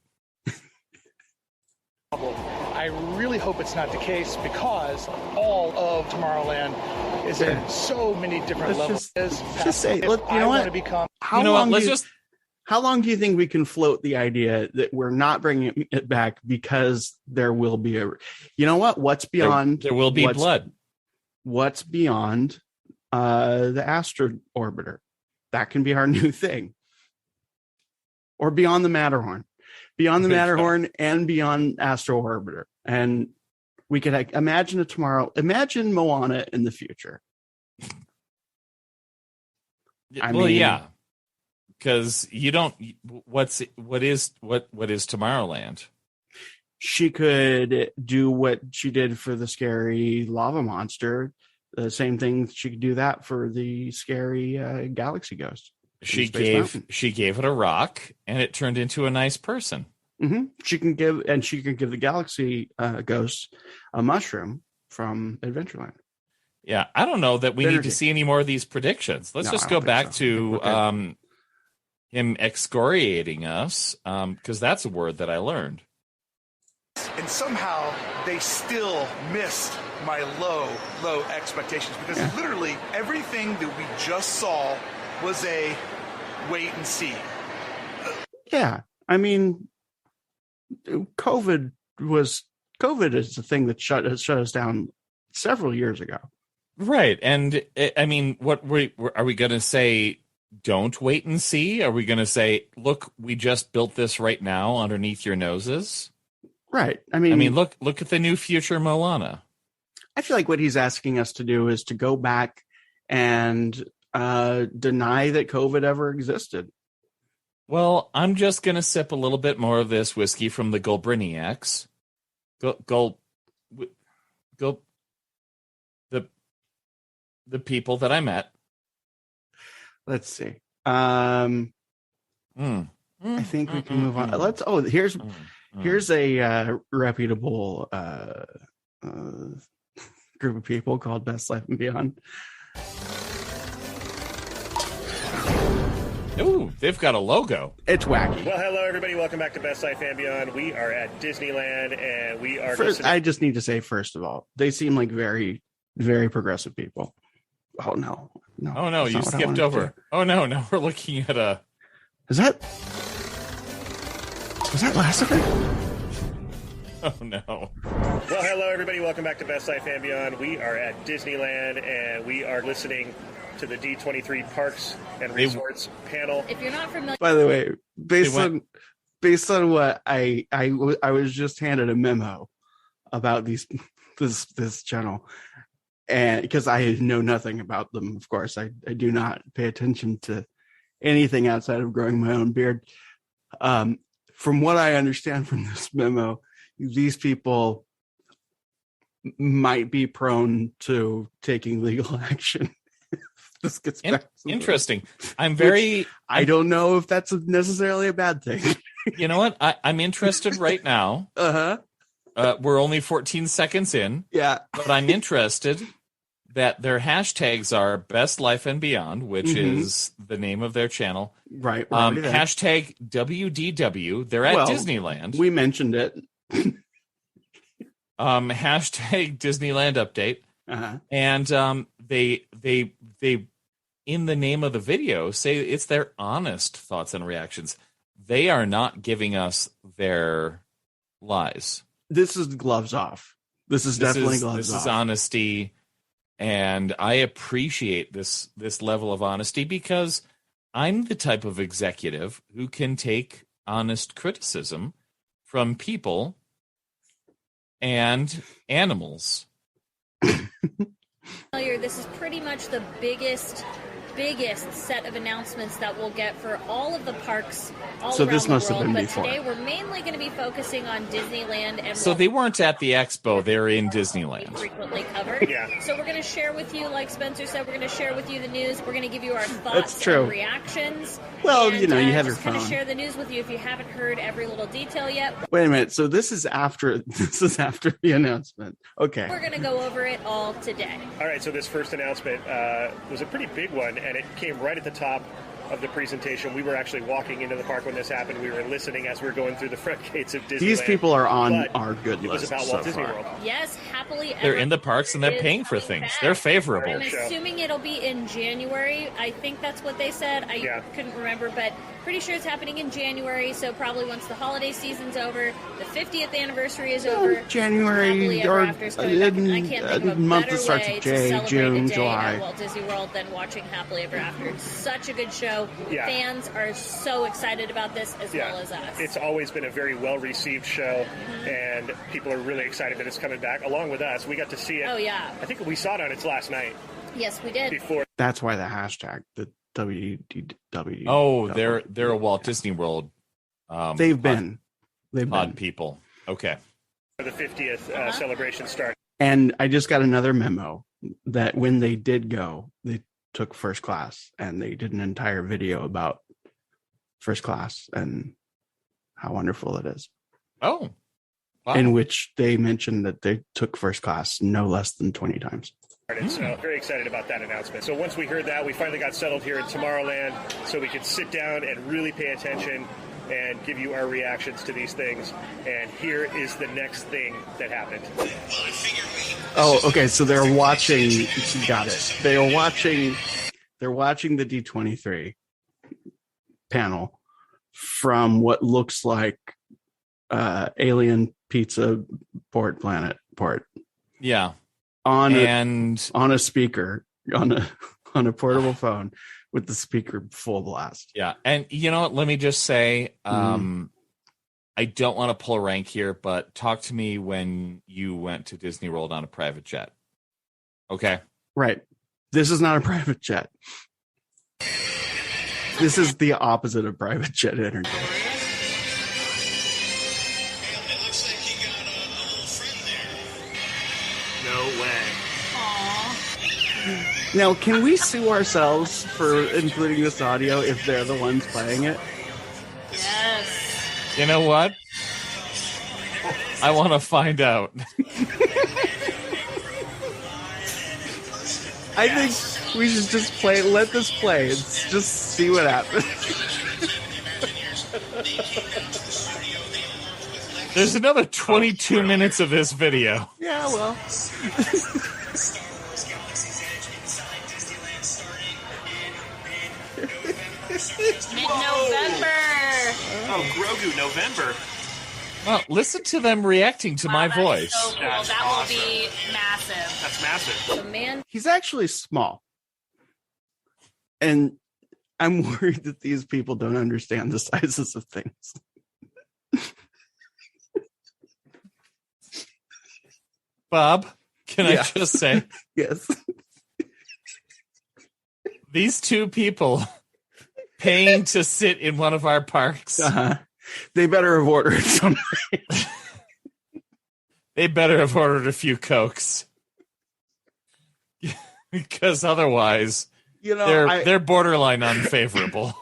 H: I really hope it's not the case, because all of Tomorrowland is in so many different levels.
B: Just say, look, you know what? How long do you think we can float the idea that we're not bringing it back because there will be you know what? What's beyond?
D: There will be blood.
B: What's beyond the Astro Orbiter? That can be our new thing. Or beyond the Matterhorn. Beyond the Matterhorn and beyond Astro Orbiter. And we could imagine imagine Moana in the future.
D: Because you don't. What is Tomorrowland?
B: She could do what she did for the scary lava monster. The same thing. She could do that for the scary galaxy ghost.
D: She gave it a rock, and it turned into a nice person.
B: Mm-hmm. She can give the galaxy ghost a mushroom from Adventureland.
D: Yeah, I don't know that we need to see any more of these predictions. Let's just go back to him excoriating us, because that's a word that I learned.
F: And somehow they still missed my low expectations, because literally everything that we just saw was a wait and see.
B: Yeah, I mean, COVID is the thing that shut us down several years ago.
D: Right, and I mean, are we going to say? Don't wait and see? Are we going to say, look, we just built this right now underneath your noses?
B: Right. I mean,
D: look at the new future Moana.
B: I feel like what he's asking us to do is to go back and deny that COVID ever existed.
D: Well, I'm just going to sip a little bit more of this whiskey from the Gulbriniacs. The people that I met.
B: Let's see. I think we can move on. Here's a reputable group of people called Best Life and Beyond.
D: Ooh, they've got a logo.
B: It's wacky.
I: Well, hello, everybody. Welcome back to Best Life and Beyond. We are at Disneyland, and we are...
B: I just need to say, first of all, they seem like very, very progressive people. Oh, no.
D: Oh, no, you skipped over. Oh, no, now we're looking at a...
B: Was that last of it?
D: Oh, no.
I: Well, hello, everybody. Welcome back to Best Life and Beyond. We are at Disneyland, and we are listening to the D23 Parks and Resorts panel.
J: If you're not familiar...
B: By the way, based on what I was just handed a memo about this channel, and because I know nothing about them, of course, I do not pay attention to anything outside of growing my own beard. From what I understand from this memo, these people might be prone to taking legal action this gets back
D: interesting. I'm very.
B: I don't know if that's necessarily a bad thing.
D: You know what? I'm interested right now. We're only 14 seconds in.
B: Yeah,
D: but I'm interested that their hashtags are Best Life and Beyond, which is the name of their channel.
B: Right.
D: Hashtag WDW. They're at Disneyland.
B: We mentioned it.
D: Hashtag Disneyland update. And they in the name of the video say it's their honest thoughts and reactions. They are not giving us their lies.
B: This is gloves off. This is definitely gloves off.
D: This is honesty. And I appreciate this level of honesty because I'm the type of executive who can take honest criticism from people and animals.
J: This is pretty much the biggest set of announcements that we'll get for all of the parks all around
B: this must
J: the world.
B: have been
J: but
B: before.
J: Today we're mainly going to be focusing on Disneyland. And
D: so they weren't at the expo, they're in Disneyland.
J: Frequently covered.
I: Yeah.
J: So we're going to share with you, like Spencer said, we're going to share with you the news. We're going to give you our thoughts
B: That's true.
J: and reactions.
B: Well,
J: and,
B: you have your
J: just kind of
B: phone.
J: share the news with you if you haven't heard every little detail yet.
B: Wait a minute. So this is after the announcement. Okay.
J: We're going to go over it all today.
I: All right, so this first announcement was a pretty big one, and it came right at the top of the presentation. We were actually walking into the park when this happened. We were listening as we were going through the front gates of Disneyland.
B: These people are on our good list.
I: It was about Walt Disney World.
J: Yes, happily.
D: They're in the parks and they're paying for things. They're favorable.
J: I'm assuming it'll be in January. I think that's what they said. I couldn't remember, but pretty sure it's happening in January. So probably once the holiday season's over, the 50th anniversary is over.
B: January or
J: I can't think of a
B: month
J: better
B: that starts
J: way
B: with
J: to
B: J,
J: celebrate
B: June,
J: a day
B: July.
J: at Walt Disney World than watching Happily Ever After. It's such a good show.
I: Yeah.
J: Fans are so excited about this as well as us.
I: It's always been a very well-received show, and people are really excited that it's coming back. Along with us, we got to see it.
J: Oh, yeah.
I: I think we saw it on its last night.
J: Yes, we did.
I: Before.
B: That's why the hashtag, the WDW.
D: Oh, they're a Walt Disney World.
B: They've been
D: people. Okay.
I: The 50th celebration started.
B: And I just got another memo that when they did go, they took first class, and they did an entire video about first class and how wonderful it is.
D: Oh, wow.
B: In which they mentioned that they took first class no less than 20 times.
I: So very excited about that announcement. So once we heard that, we finally got settled here in Tomorrowland so we could sit down and really pay attention and give you our reactions to these things. And here is the next thing that happened.
B: Oh, okay. So they're watching. Got it. They're watching the D23 panel from what looks like Alien Pizza Port.
D: Yeah.
B: On a speaker on a portable phone with the speaker full blast.
D: Yeah. And you know what? Let me just say, I don't want to pull rank here, but talk to me when you went to Disney World on a private jet. Okay.
B: Right. This is not a private jet. This is the opposite of private jet energy.
I: No way.
B: Now, can we sue ourselves for including this audio if they're the ones playing it?
J: Yes.
D: You know what? I want to find out.
B: I think we should just let this play and just see what happens.
D: There's another 22 minutes of this video.
B: Yeah, well.
J: Mid-November.
I: Oh, Grogu, November.
D: Well, listen to them reacting to my voice.
J: So cool.
I: That's
J: that
I: awesome.
J: will be massive.
I: That's massive.
J: The man.
B: He's actually small. And I'm worried that these people don't understand the sizes of things.
D: Bob, can I just say?
B: Yes.
D: These two people paying to sit in one of our parks.
B: They better have ordered something.
D: They better have ordered a few Cokes. Because otherwise, they're borderline unfavorable.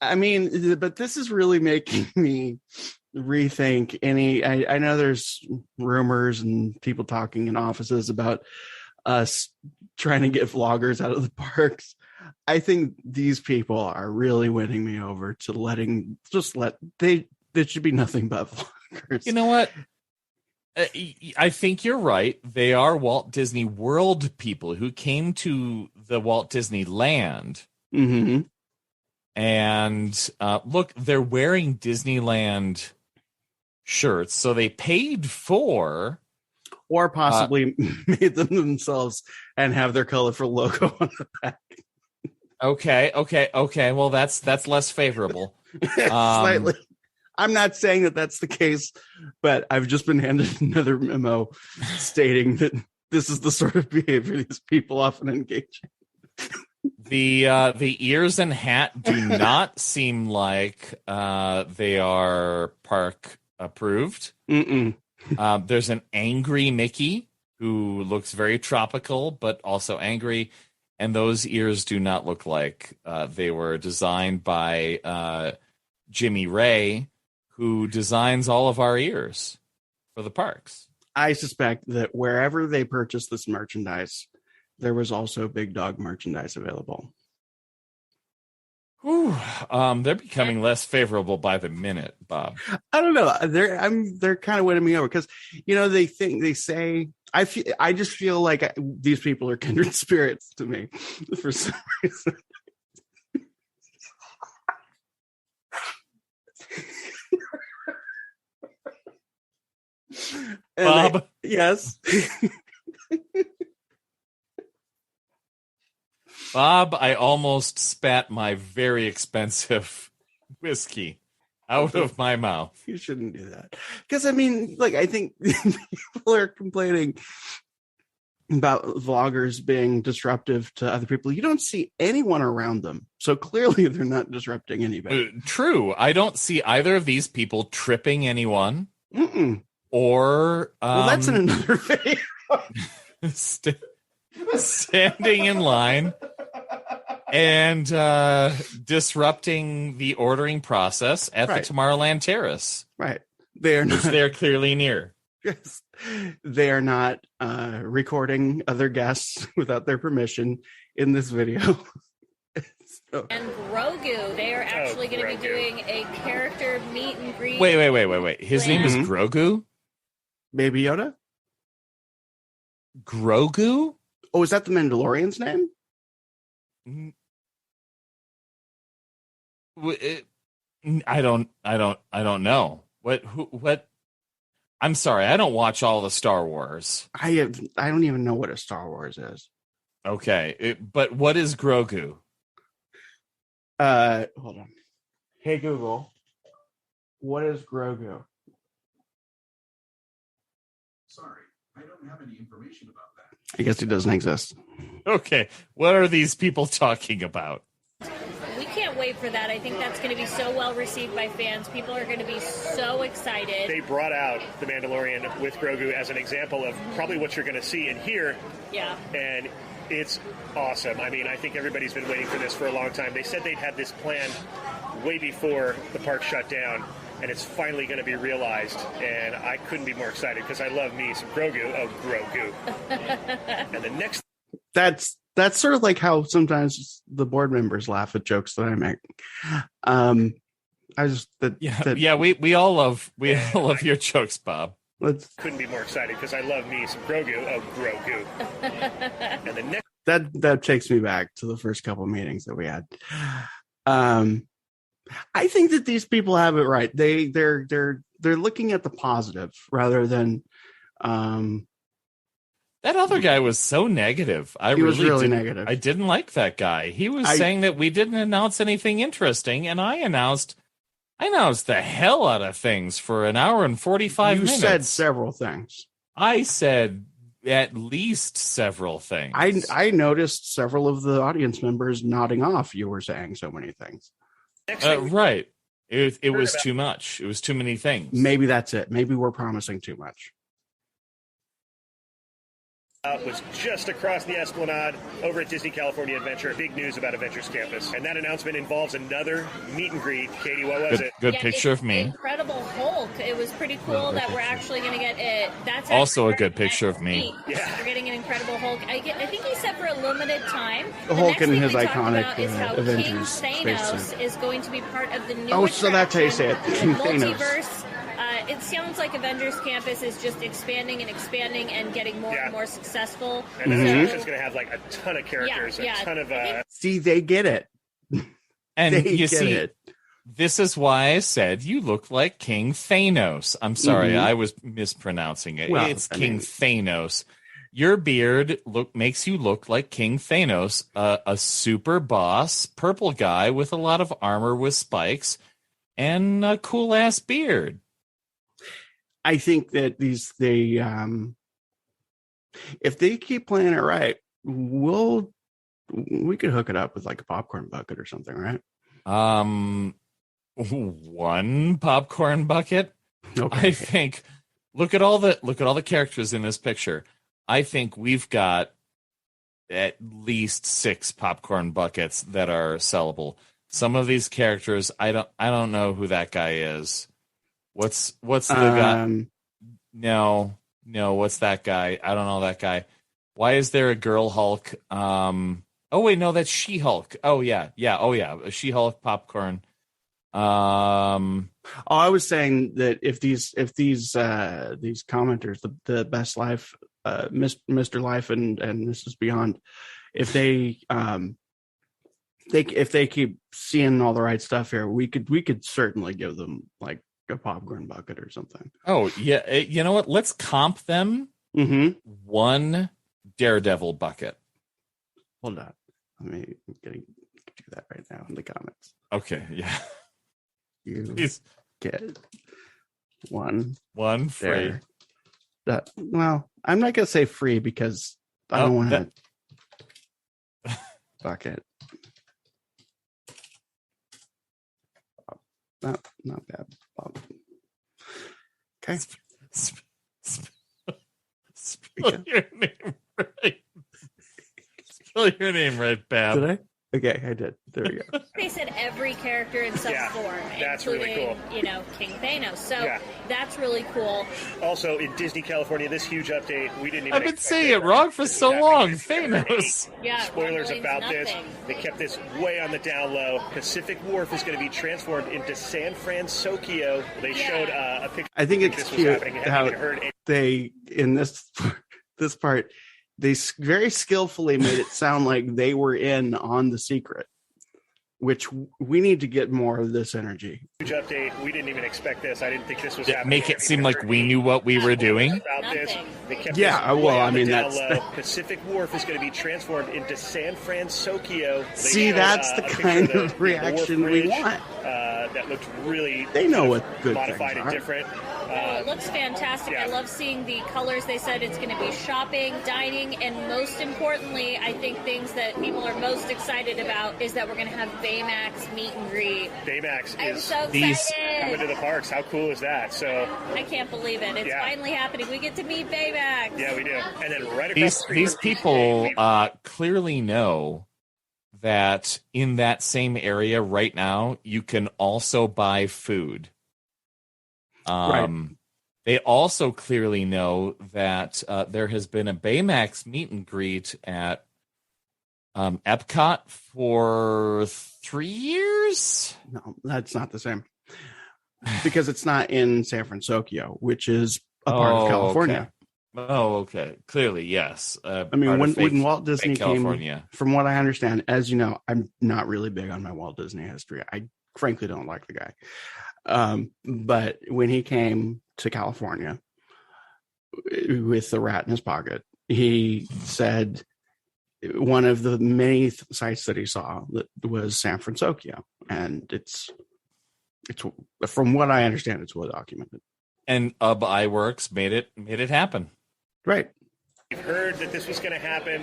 B: I mean, but this is really making me rethink I know there's rumors and people talking in offices about us trying to get vloggers out of the parks. I think these people are really winning me over to there should be nothing but vloggers.
D: You know what? I think you're right. They are Walt Disney World people who came to the Walt Disney Land.
B: Mm-hmm.
D: And look, they're wearing Disneyland shirts, so they paid for,
B: or possibly made them themselves and have their colorful logo on the back.
D: Okay. Well, that's less favorable.
B: Slightly. I'm not saying that that's the case, but I've just been handed another memo stating that this is the sort of behavior these people often engage in.
D: The ears and hat do not seem like they are park approved. There's an angry Mickey who looks very tropical, but also angry. And those ears do not look like they were designed by Jimmy Ray, who designs all of our ears for the parks.
B: I suspect that wherever they purchased this merchandise, there was also Big Dog merchandise available.
D: They're becoming less favorable by the minute, Bob.
B: I don't know. They're kind of winning me over because, I just feel like these people are kindred spirits to me for some reason.
D: Bob?
B: Yes.
D: Bob, I almost spat my very expensive whiskey out of my mouth.
B: You shouldn't do that. Because, I think people are complaining about vloggers being disruptive to other people. You don't see anyone around them. So clearly they're not disrupting anybody.
D: True. I don't see either of these people tripping anyone.
B: Mm-mm.
D: Or...
B: well, that's in another video.
D: Standing in line and disrupting the ordering process at the Tomorrowland Terrace.
B: Right. They're
D: clearly near.
B: Yes. They are not recording other guests without their permission in this video.
J: And Grogu, they are actually going to be doing a character meet and greet.
D: Wait. His name is Grogu?
B: Baby Yoda?
D: Grogu?
B: Oh, is that the Mandalorian's name?
D: I don't know. What? I'm sorry, I don't watch all the Star Wars.
B: I don't even know what a Star Wars is.
D: Okay, but what is Grogu?
B: Hold on. Hey Google, what is Grogu?
K: Sorry, I don't have any information about that.
B: I guess he doesn't exist.
D: Okay, what are these people talking about?
J: We can't wait for that. I think that's going to be so well received by fans. People are going to be so excited.
I: They brought out The Mandalorian with Grogu as an example of probably what you're going to see and hear.
J: Yeah.
I: And it's awesome. I think everybody's been waiting for this for a long time. They said they'd had this planned way before the park shut down, and it's finally going to be realized. And I couldn't be more excited because I love me some Grogu. Oh, Grogu. And the next...
B: That's sort of like how sometimes the board members laugh at jokes that I make.
I: We all love your jokes, Bob. Couldn't be more excited because I love me some Grogu. Oh, Grogu. And the next...
B: That takes me back to the first couple of meetings that we had. I think that these people have it right. They're looking at the positive rather than.
D: That other guy was so negative.
B: He was really negative.
D: I didn't like that guy. He was saying that we didn't announce anything interesting, and I announced the hell out of things for an hour and 45 minutes.
B: You said several things.
D: I said at least several things.
B: I noticed several of the audience members nodding off. You were saying so many things.
D: Right. It was too much. It was too many things.
B: Maybe that's it. Maybe we're promising too much.
I: was just across the Esplanade over at Disney California Adventure. Big news about Adventures Campus. And that announcement involves another meet and greet. Katie, what was it?
D: Good picture of me.
J: Incredible Hulk. It was pretty cool that we're actually going to get it. That's
D: also a good picture of me.
J: Yeah. We're getting an Incredible Hulk. I think he said for a limited time.
B: The Hulk and his iconic
J: is how
B: Avengers
J: King Thanos is going to be part of the new
B: so that's how you say it. King Thanos.
J: Multiverse. It sounds like Avengers Campus is just expanding and getting more and more successful.
I: And the attraction's going to have like a ton of characters, a ton of...
B: See, they get it.
D: And you see, this is why I said you look like King Thanos. I'm sorry, I was mispronouncing it. It's King Thanos. Your beard makes you look like King Thanos, a super boss, purple guy with a lot of armor with spikes and a cool-ass beard.
B: I think that if they keep playing it right, we could hook it up with like a popcorn bucket or something, right?
D: One popcorn bucket. Okay. I think. Look at all the characters in this picture. I think we've got at least 6 popcorn buckets that are sellable. Some of these characters, I don't know who that guy is. What's the guy? No, what's that guy? I don't know that guy. Why is there a girl Hulk? Oh wait, no, that's She-Hulk. Oh yeah, a She-Hulk popcorn.
B: I was saying that if these commenters, the Best Life, Mr. Life and Mrs. Beyond, if they keep seeing all the right stuff here, we could certainly give them like a popcorn bucket or something.
D: Oh yeah, you know what? Let's comp them. One Daredevil bucket.
B: Hold on, I'm gonna do that right now in the comments.
D: Okay, yeah.
B: You get one
D: free.
B: Well, I'm not gonna say free because I don't want to bucket. Not bad. Okay.
D: Spell your name right. Spell your name right, Bab.
B: Did I? Okay, I did. There we go.
J: They said every character in some form,
I: that's
J: including,
I: really cool.
J: King Thanos. So that's really cool.
I: Also, in Disney California, this huge update, we didn't even...
D: I've been saying it wrong for so long. Thanos.
J: Yeah.
I: Spoilers about this. They kept this way on the down low. Pacific Wharf is going to be transformed into San Francisco. They showed a picture.
B: I think it's cute how they, in this part, they very skillfully made it sound like they were in on the secret, which we need to get more of this energy.
I: Huge update. We didn't even expect this. I didn't think this was happening.
D: Make it seem like we knew what we were doing.
I: About this. They kept Pacific Wharf is going to be transformed into San Francisco.
B: See, that's the kind of reaction we want.
I: That looked really...
B: They know what good
I: modified
B: things
I: and
B: are.
I: different.
J: It looks fantastic. I love seeing the colors. They said it's going to be shopping, dining, and most importantly, I think things that people are most excited about is that we're going to have Baymax meet and greet.
I: Baymax
J: is
I: so coming to the parks. How cool is that? So
J: I can't believe it. It's finally happening. We get to meet Baymax.
I: Yeah, we do. And then right across
D: these people clearly know that in that same area right now, you can also buy food. They also clearly know that there has been a Baymax meet and greet at Epcot for 3 years.
B: No, that's not the same because it's not in San Francisco, which is a part of California.
D: Okay. Oh, okay. Clearly, yes.
B: I mean, when Walt Disney came, from what I understand, as you know, I'm not really big on my Walt Disney history. I frankly don't like the guy. But when he came to California with the rat in his pocket, he said one of the many sites that he saw that was San Francisco, and it's from what I understand, it's well documented.
D: And iWorks made it happen.
B: Right.
I: We've heard that this was going to happen.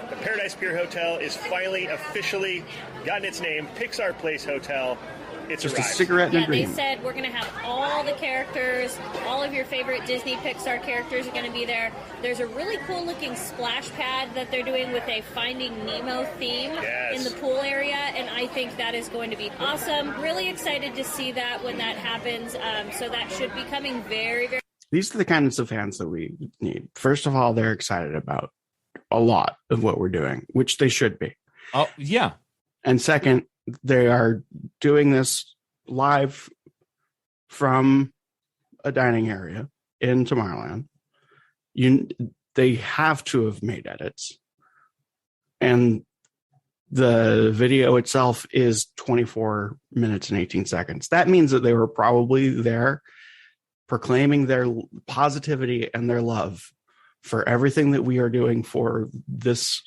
I: The Paradise Pier Hotel is finally officially gotten its name, Pixar Place Hotel. It's
B: just
I: arrived.
B: A cigarette and a dream.
J: They said we're going to have all the characters, all of your favorite Disney Pixar characters are going to be there. There's a really cool looking splash pad that they're doing with a Finding Nemo theme in the pool area, and I think that is going to be awesome. Really excited to see that when that happens. So that should be coming very, very.
B: These are the kinds of fans that we need. First of all, they're excited about a lot of what we're doing, which they should be.
D: Oh, yeah.
B: And second, they are doing this live from a dining area in Tomorrowland. They have to have made edits. And the video itself is 24 minutes and 18 seconds. That means that they were probably there proclaiming their positivity and their love for everything that we are doing for this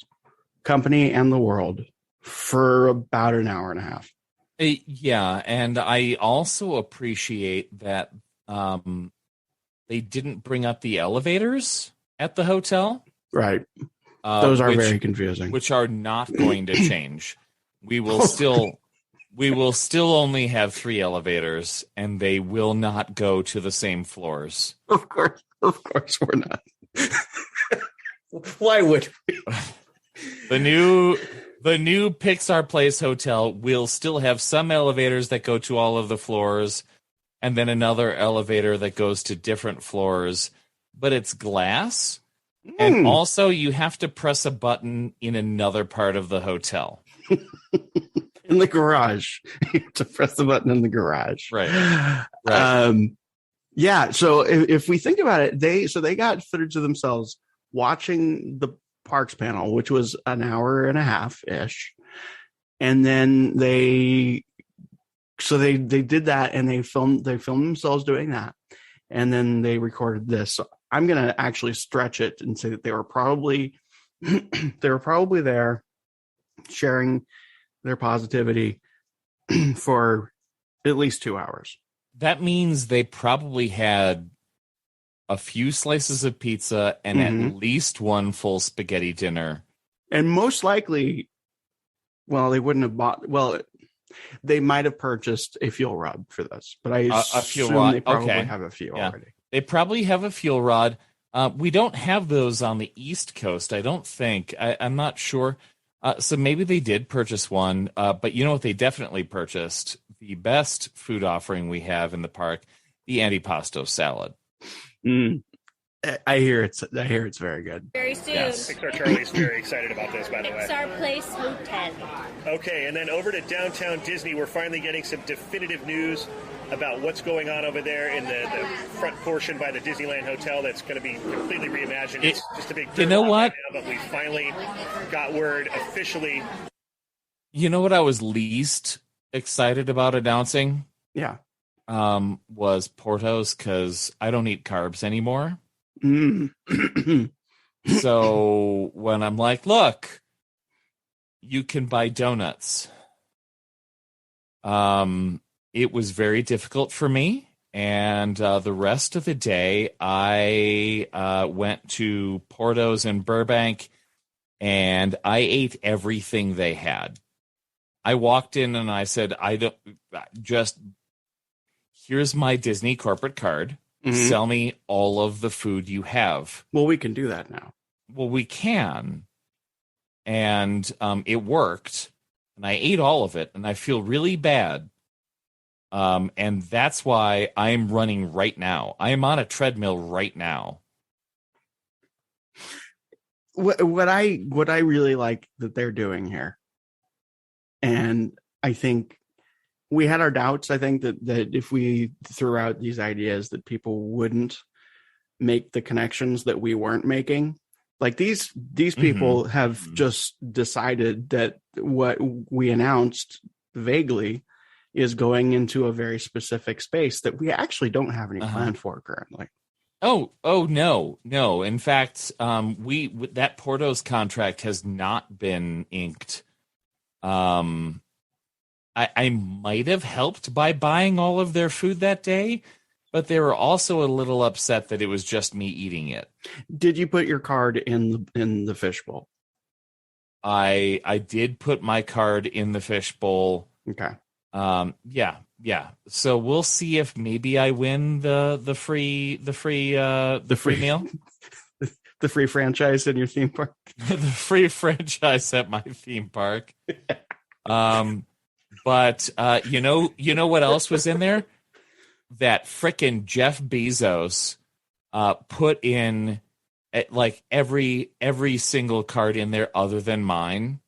B: company and the world for about an hour and a half.
D: Yeah, and I also appreciate that they didn't bring up the elevators at the hotel.
B: Right. Those are very confusing.
D: Which are not going to change. We will still only have 3 elevators, and they will not go to the same floors.
B: Of course we're not. Why would we?
D: The new Pixar Place Hotel will still have some elevators that go to all of the floors, and then another elevator that goes to different floors, but it's glass. And also you have to press a button in another part of the hotel.
B: In the garage. You have to press the button in the garage.
D: Right.
B: Yeah. So if we think about it, they got footage of themselves watching the parks panel, which was an hour and a half ish. And then they did that, and they filmed themselves doing that. And then they recorded this. So I'm going to actually stretch it and say that they were probably there sharing their positivity for at least 2 hours.
D: That means they probably had a few slices of pizza and at least one full spaghetti dinner.
B: And most likely, they wouldn't have bought. They might have purchased a fuel rod for this, but I assume they probably have a few already.
D: They probably have a fuel rod. We don't have those on the East Coast, I don't think. I'm not sure. So maybe they did purchase one. But you know what they definitely purchased? The best food offering we have in the park, the antipasto salad.
B: I hear it's very good.
J: Very soon.
D: Yes.
I: Pixar Charlie's very excited about this, by the way.
J: Pixar Place Hotel.
I: Okay, and then over to downtown Disney, we're finally getting some definitive news about what's going on over there in the front portion by the Disneyland Hotel that's going to be completely reimagined. It's just a big
D: You know what?
I: Now, but we finally got word officially.
D: You know what I was least excited about announcing?
B: Yeah.
D: Was Portos, because I don't eat carbs anymore. So when I'm like, look, you can buy donuts. It was very difficult for me. And the rest of the day, I went to Portos in Burbank, and I ate everything they had. I walked in and I said, here's my Disney corporate card. Sell me all of the food you have.
B: Well, we can do that now.
D: Well, we can. And it worked. And I ate all of it. And I feel really bad. And that's why I'm running right now. I am on a treadmill right now.
B: What I really like that they're doing here, and I think we had our doubts. I think that if we threw out these ideas, that people wouldn't make the connections that we weren't making. Like these people have just decided that what we announced vaguely is going into a very specific space that we actually don't have any plan for currently.
D: Oh no. In fact, that Portos contract has not been inked. I might have helped by buying all of their food that day, but they were also a little upset that it was just me eating it.
B: Did you put your card in the fishbowl?
D: I did put my card in the fishbowl.
B: Okay.
D: Yeah, Yeah. So we'll see if maybe I win the free meal.
B: The free franchise in your theme park.
D: The free franchise at my theme park. But you know what else was in there? That frickin' Jeff Bezos put in like every single card in there other than mine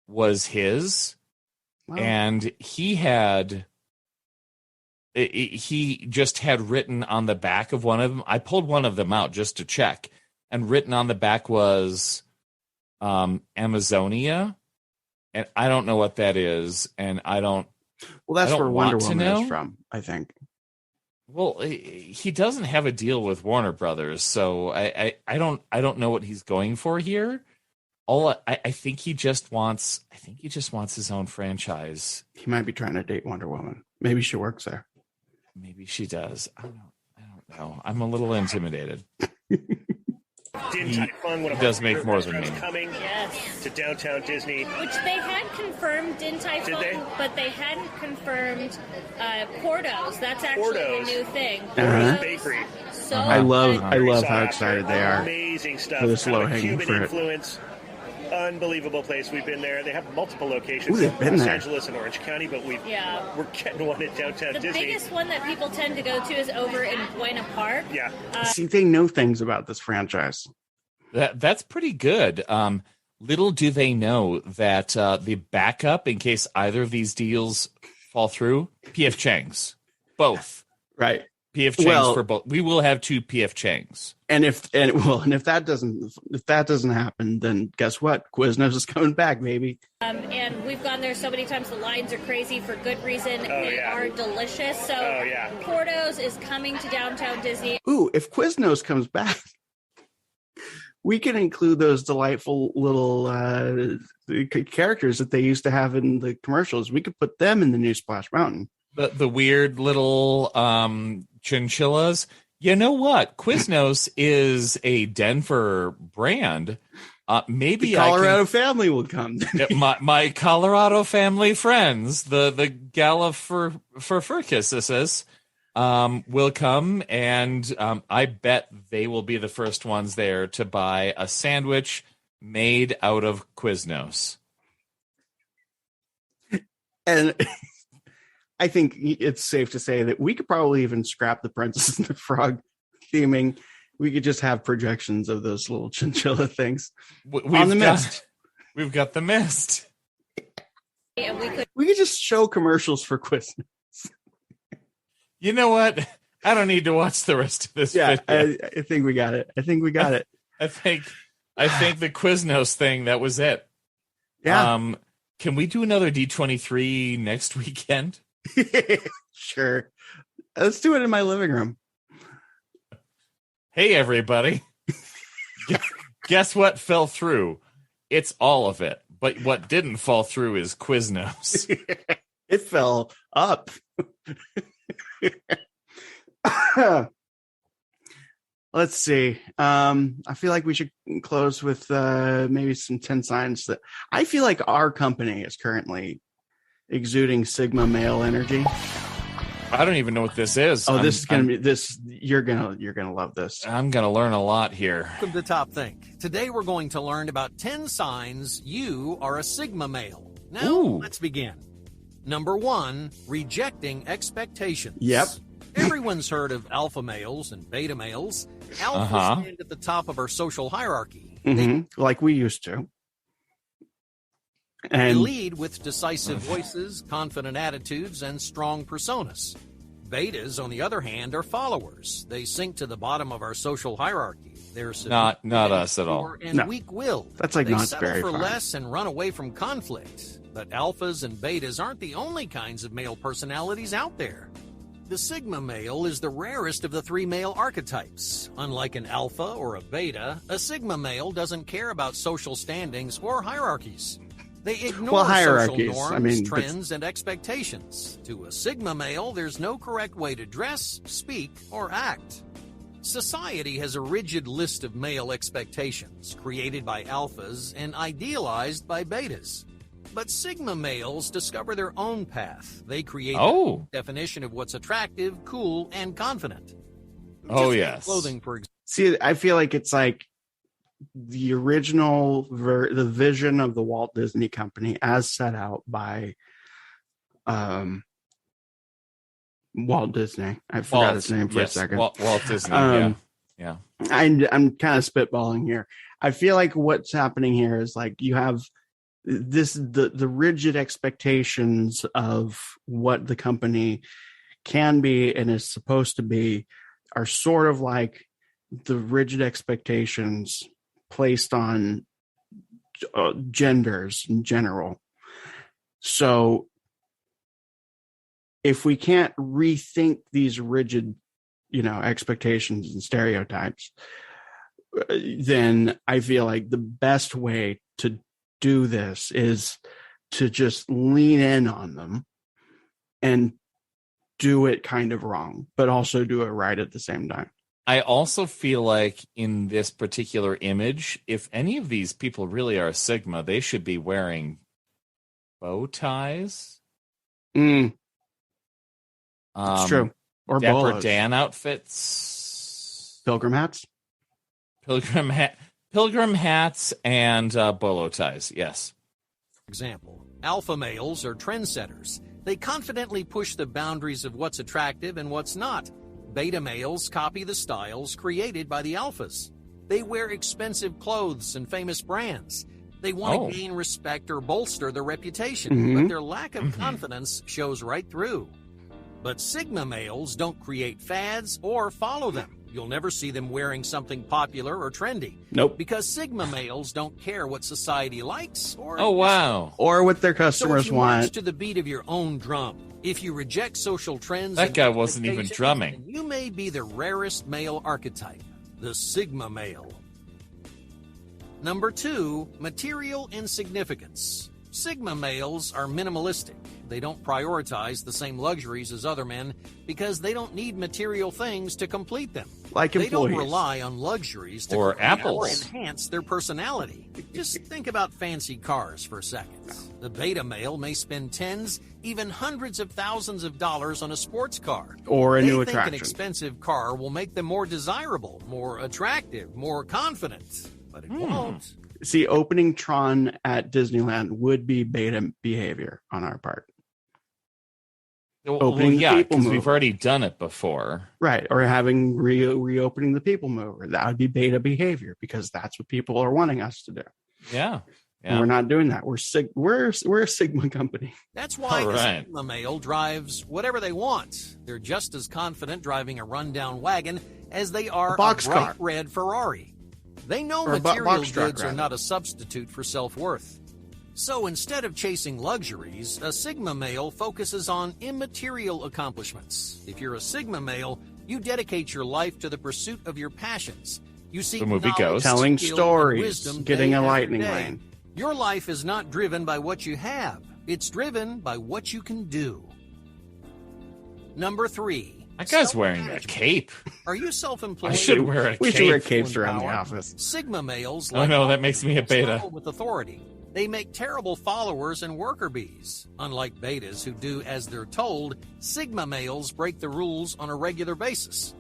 D: was his. Wow. And he just had written on the back of one of them. I pulled one of them out just to check, and written on the back was Amazonia, and I don't know what that is, and I don't.
B: Well, that's where Wonder Woman is from, I think.
D: Well, he doesn't have a deal with Warner Brothers, so I don't know what he's going for here. I think he just wants his own franchise.
B: He might be trying to date Wonder Woman. Maybe she works there.
D: Maybe she does. I don't know. I'm a little intimidated.
I: Din Tai Fung, one of
D: does make more than me.
I: Coming to downtown Disney,
J: which they had confirmed Din Tai Fung, but they hadn't confirmed Portos. That's actually a new thing.
I: Portos Bakery.
J: So
B: I love how excited they are.
I: Amazing stuff.
B: For this low hanging fruit.
I: Influence. Unbelievable place. We've been there. They have multiple locations
B: in
I: Los Angeles and Orange County, but we're getting one at downtown Disney.
J: The biggest one that people tend to go to is over in Buena Park.
I: Yeah.
B: See, they know things about this franchise.
D: That's pretty good. Little do they know that the backup, in case either of these deals fall through, P.F. Chang's. Both.
B: Right.
D: P.F. Chang's for both. We will have 2 P.F. Chang's.
B: And if that doesn't happen, then guess what? Quiznos is coming back, baby.
J: And we've gone there so many times. The lines are crazy for good reason. They are delicious. So Portos is coming to downtown Disney.
B: Ooh, if Quiznos comes back, we can include those delightful little characters that they used to have in the commercials. We could put them in the new Splash Mountain.
D: The weird little chinchillas. You know what? Quiznos is a Denver brand. Maybe
B: the Colorado family will come.
D: my Colorado family friends, the Galliferfurcuses, will come, and I bet they will be the first ones there to buy a sandwich made out of Quiznos.
B: And I think it's safe to say that we could probably even scrap the Princess and the Frog theming. We could just have projections of those little chinchilla things on the mist.
D: We've got the mist.
J: Yeah,
B: we could just show commercials for Quiznos.
D: You know what? I don't need to watch the rest of this video.
B: I think we got it. I think
D: I think the Quiznos thing, that was it.
B: Yeah.
D: Can we do another D23 next weekend?
B: Sure. Let's do it in my living room.
D: Hey, everybody. Guess what fell through? It's all of it. But what didn't fall through is Quiznos.
B: It fell up. Let's see. I feel like we should close with maybe some 10 signs that I feel like our company is currently exuding Sigma male energy.
D: I don't even know what this is.
B: Oh, this is going to be this. You're going to love this.
D: I'm going to learn a lot here.
L: Welcome to Top Think. Today we're going to learn about 10 signs you are a Sigma male. Now, let's begin. Number 1, rejecting expectations.
B: Yep.
L: Everyone's heard of alpha males and beta males. Alphas stand at the top of our social hierarchy.
B: Like we used to.
L: They lead with decisive voices, confident attitudes, and strong personas. Betas, on the other hand, are followers. They sink to the bottom of our social hierarchy. They're
D: not us at all.
L: And weak-willed.
B: That's like not very
L: for
B: fun.
L: less and run away from conflict. But alphas and betas aren't the only kinds of male personalities out there. The Sigma male is the rarest of the 3 male archetypes. Unlike an alpha or a beta, a Sigma male doesn't care about social standings or hierarchies. They ignore social norms, trends, and expectations. To a Sigma male, there's no correct way to dress, speak, or act. Society has a rigid list of male expectations created by alphas and idealized by betas. But Sigma males discover their own path. They create their own definition of what's attractive, cool, and confident.
D: Yes.
L: Clothing, for example.
B: See, I feel like it's like the original, the vision of the Walt Disney Company as set out by Walt Disney. I forgot his name for a second.
D: Walt Disney, yeah.
B: I'm kind of spitballing here. I feel like what's happening here is like you have the rigid expectations of what the company can be and is supposed to be are sort of like the rigid expectations placed on genders in general. So if we can't rethink these rigid, expectations and stereotypes, then I feel like the best way to do this is to just lean in on them and do it kind of wrong, but also do it right at the same time.
D: I also feel like in this particular image, if any of these people really are Sigma, they should be wearing bow ties.
B: It's true. Or
D: Dapper Dan outfits.
B: Pilgrim hats.
D: Pilgrim hats and bolo ties, yes.
L: Example, alpha males are trendsetters. They confidently push the boundaries of what's attractive and what's not. Beta males copy the styles created by the alphas. They wear expensive clothes and famous brands. They want to gain respect or bolster their reputation, but their lack of confidence shows right through. But Sigma males don't create fads or follow them. You'll never see them wearing something popular or trendy.
B: Nope.
L: Because Sigma males don't care what society likes or
B: or what their customers
L: so if you
B: want.
L: march to the beat of your own drum. If you reject social trends,
D: that guy wasn't even drumming.
L: You may be the rarest male archetype, the Sigma male. Number 2, material insignificance. Sigma males are minimalistic. They don't prioritize the same luxuries as other men because they don't need material things to complete them.
B: Like
L: they
B: employees.
L: don't rely on luxuries to
D: or apples.
L: enhance their personality. Just think about fancy cars for a second. The beta male may spend tens, even hundreds of thousands of dollars on a sports car.
B: Or a new
L: They think
B: attraction.
L: an expensive car will make them more desirable, more attractive, more confident. But it won't.
B: See, opening Tron at Disneyland would be beta behavior on our part. Opening the People
D: because
B: Mover.
D: we've already done it before.
B: Right, or having reopening the People Mover. That would be beta behavior because that's what people are wanting us to do.
D: Yeah.
B: And we're not doing that. We're a Sigma company.
L: That's why the Sigma male drives whatever they want. They're just as confident driving a rundown wagon as they are a bright
B: car.
L: red Ferrari. They know
B: Or a
L: material
B: box truck,
L: goods are not a substitute for self-worth. So instead of chasing luxuries, a Sigma male focuses on immaterial accomplishments. If you're a Sigma male, you dedicate your life to the pursuit of your passions. You seek
D: The movie goes.
B: Telling
L: skill, and
B: stories,
L: wisdom
B: getting
L: day
B: a
L: after
B: lightning
L: day.
B: lane.
L: Your life is not driven by what you have. It's driven by what you can do. Number 3.
D: That guy's wearing a cape.
L: Are you self-employed?
D: I should wear a cape.
B: We should wear capes around the office.
L: Sigma males
D: that makes me a beta.
L: With authority. They make terrible followers and worker bees. Unlike betas who do as they're told, Sigma males break the rules on a regular basis.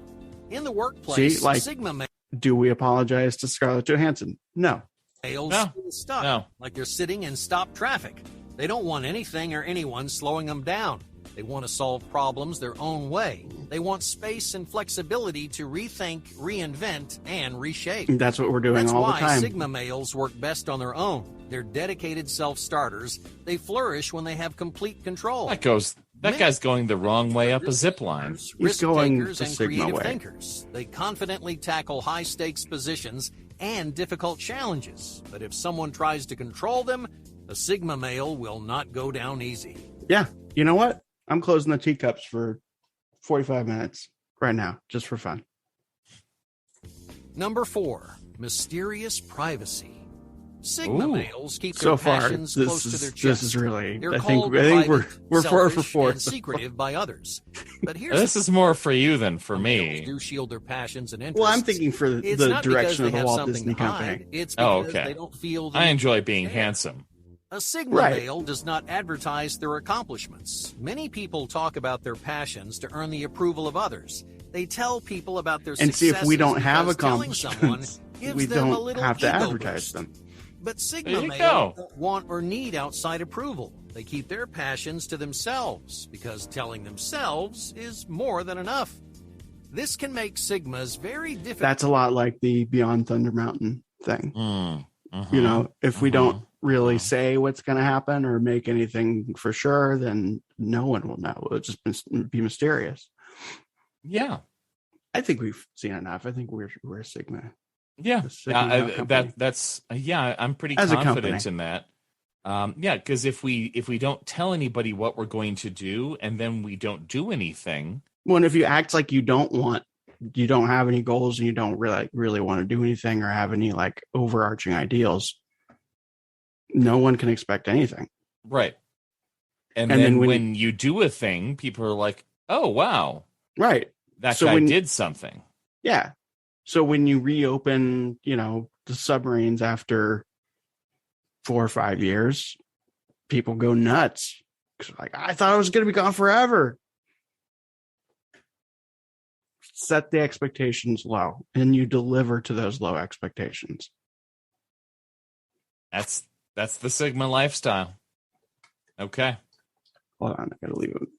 L: In the workplace, Sigma males...
B: Do we apologize to Scarlett Johansson? No.
L: Males feel stuck, like they're sitting in stopped traffic. They don't want anything or anyone slowing them down. They want to solve problems their own way. They want space and flexibility to rethink, reinvent, and reshape.
B: That's what we're doing all the time.
L: That's why Sigma males work best on their own. They're dedicated self-starters. They flourish when they have complete control.
D: That guy's going the wrong way up a zip line.
B: He's going
L: takers
B: the
L: and
B: Sigma
L: creative
B: way.
L: thinkers. They confidently tackle high-stakes positions and difficult challenges. But if someone tries to control them, a Sigma male will not go down easy.
B: Yeah. You know what? I'm closing the teacups for 45 minutes right now, just for fun.
L: Number 4, mysterious privacy. Sigma males keep
B: So
L: their
B: far,
L: passions close to their chest.
B: this is really.
L: They're
B: I think
L: called
B: we're
L: private,
B: 4 for
L: selfish,
B: 4.
L: and secretive by others. But here's
D: This is more for you than for me.
L: do shield their passions and interests.
B: Well, I'm thinking for
L: It's
B: the
L: not
B: direction
L: because
B: of
L: they
B: the
L: have
B: Walt
L: something
B: Disney
L: to hide.
B: Company.
L: It's
D: Oh,
L: because
D: okay.
L: they don't feel the
D: I
L: need
D: enjoy
L: to
D: being
L: share.
D: handsome.
L: A Sigma male does not advertise their accomplishments. Many people talk about their passions to earn the approval of others. They tell people about their successes.
B: And see, if we don't have
L: accomplishments,
B: we don't have to advertise them.
L: But Sigma males don't want or need outside approval. They keep their passions to themselves because telling themselves is more than enough. This can make Sigmas very difficult.
B: That's a lot like the Beyond Thunder Mountain thing. You know, if we don't really say what's going to happen or make anything for sure, then no one will know. It'll just be mysterious.
D: Yeah.
B: I think we've seen enough. I think we're a Sigma.
D: Yeah. I'm pretty confident in that. Because if we don't tell anybody what we're going to do and then we don't do anything.
B: Well, and if you act like you don't have any goals and you don't really want to do anything or have any like overarching ideals, no one can expect anything.
D: Right. And then when you do a thing, people are like, oh, wow.
B: Right.
D: That guy did something.
B: Yeah. So when you reopen, the submarines after 4 or 5 years, people go nuts. Like, I thought it was going to be gone forever. Set the expectations low and you deliver to those low expectations.
D: That's the Sigma lifestyle. Okay.
B: Hold on, I gotta leave it.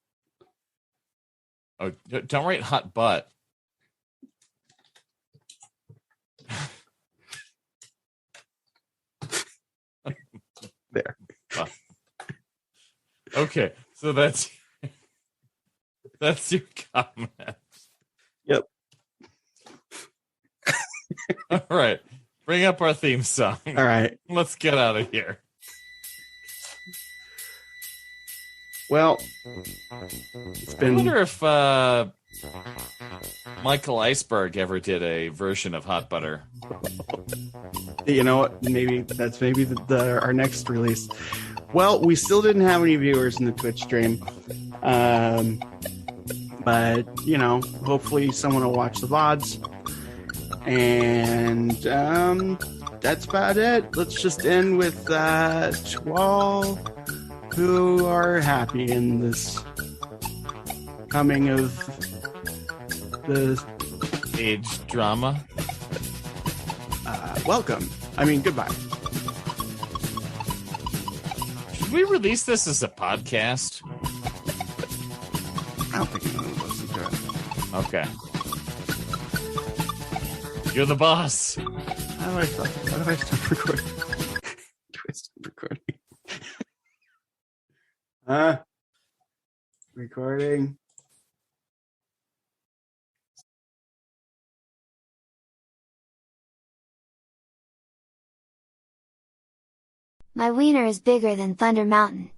D: Oh, don't write hot butt.
B: There.
D: Okay, so that's your comment.
B: Yep.
D: All right. Bring up our theme song.
B: All right.
D: Let's get out of here.
B: Well,
D: I wonder if Michael Iceberg ever did a version of Hot Butter.
B: You know what? Maybe that's our next release. Well, we still didn't have any viewers in the Twitch stream. But, hopefully someone will watch the VODs. And that's about it. Let's just end with to all who are happy in this coming of the
D: age drama.
B: Welcome. Goodbye.
D: Should we release this as a podcast?
B: I don't think anyone will listen to it.
D: Okay. You're the boss.
B: How do I stop recording? Do I stop recording? Recording.
C: My wiener is bigger than Thunder Mountain.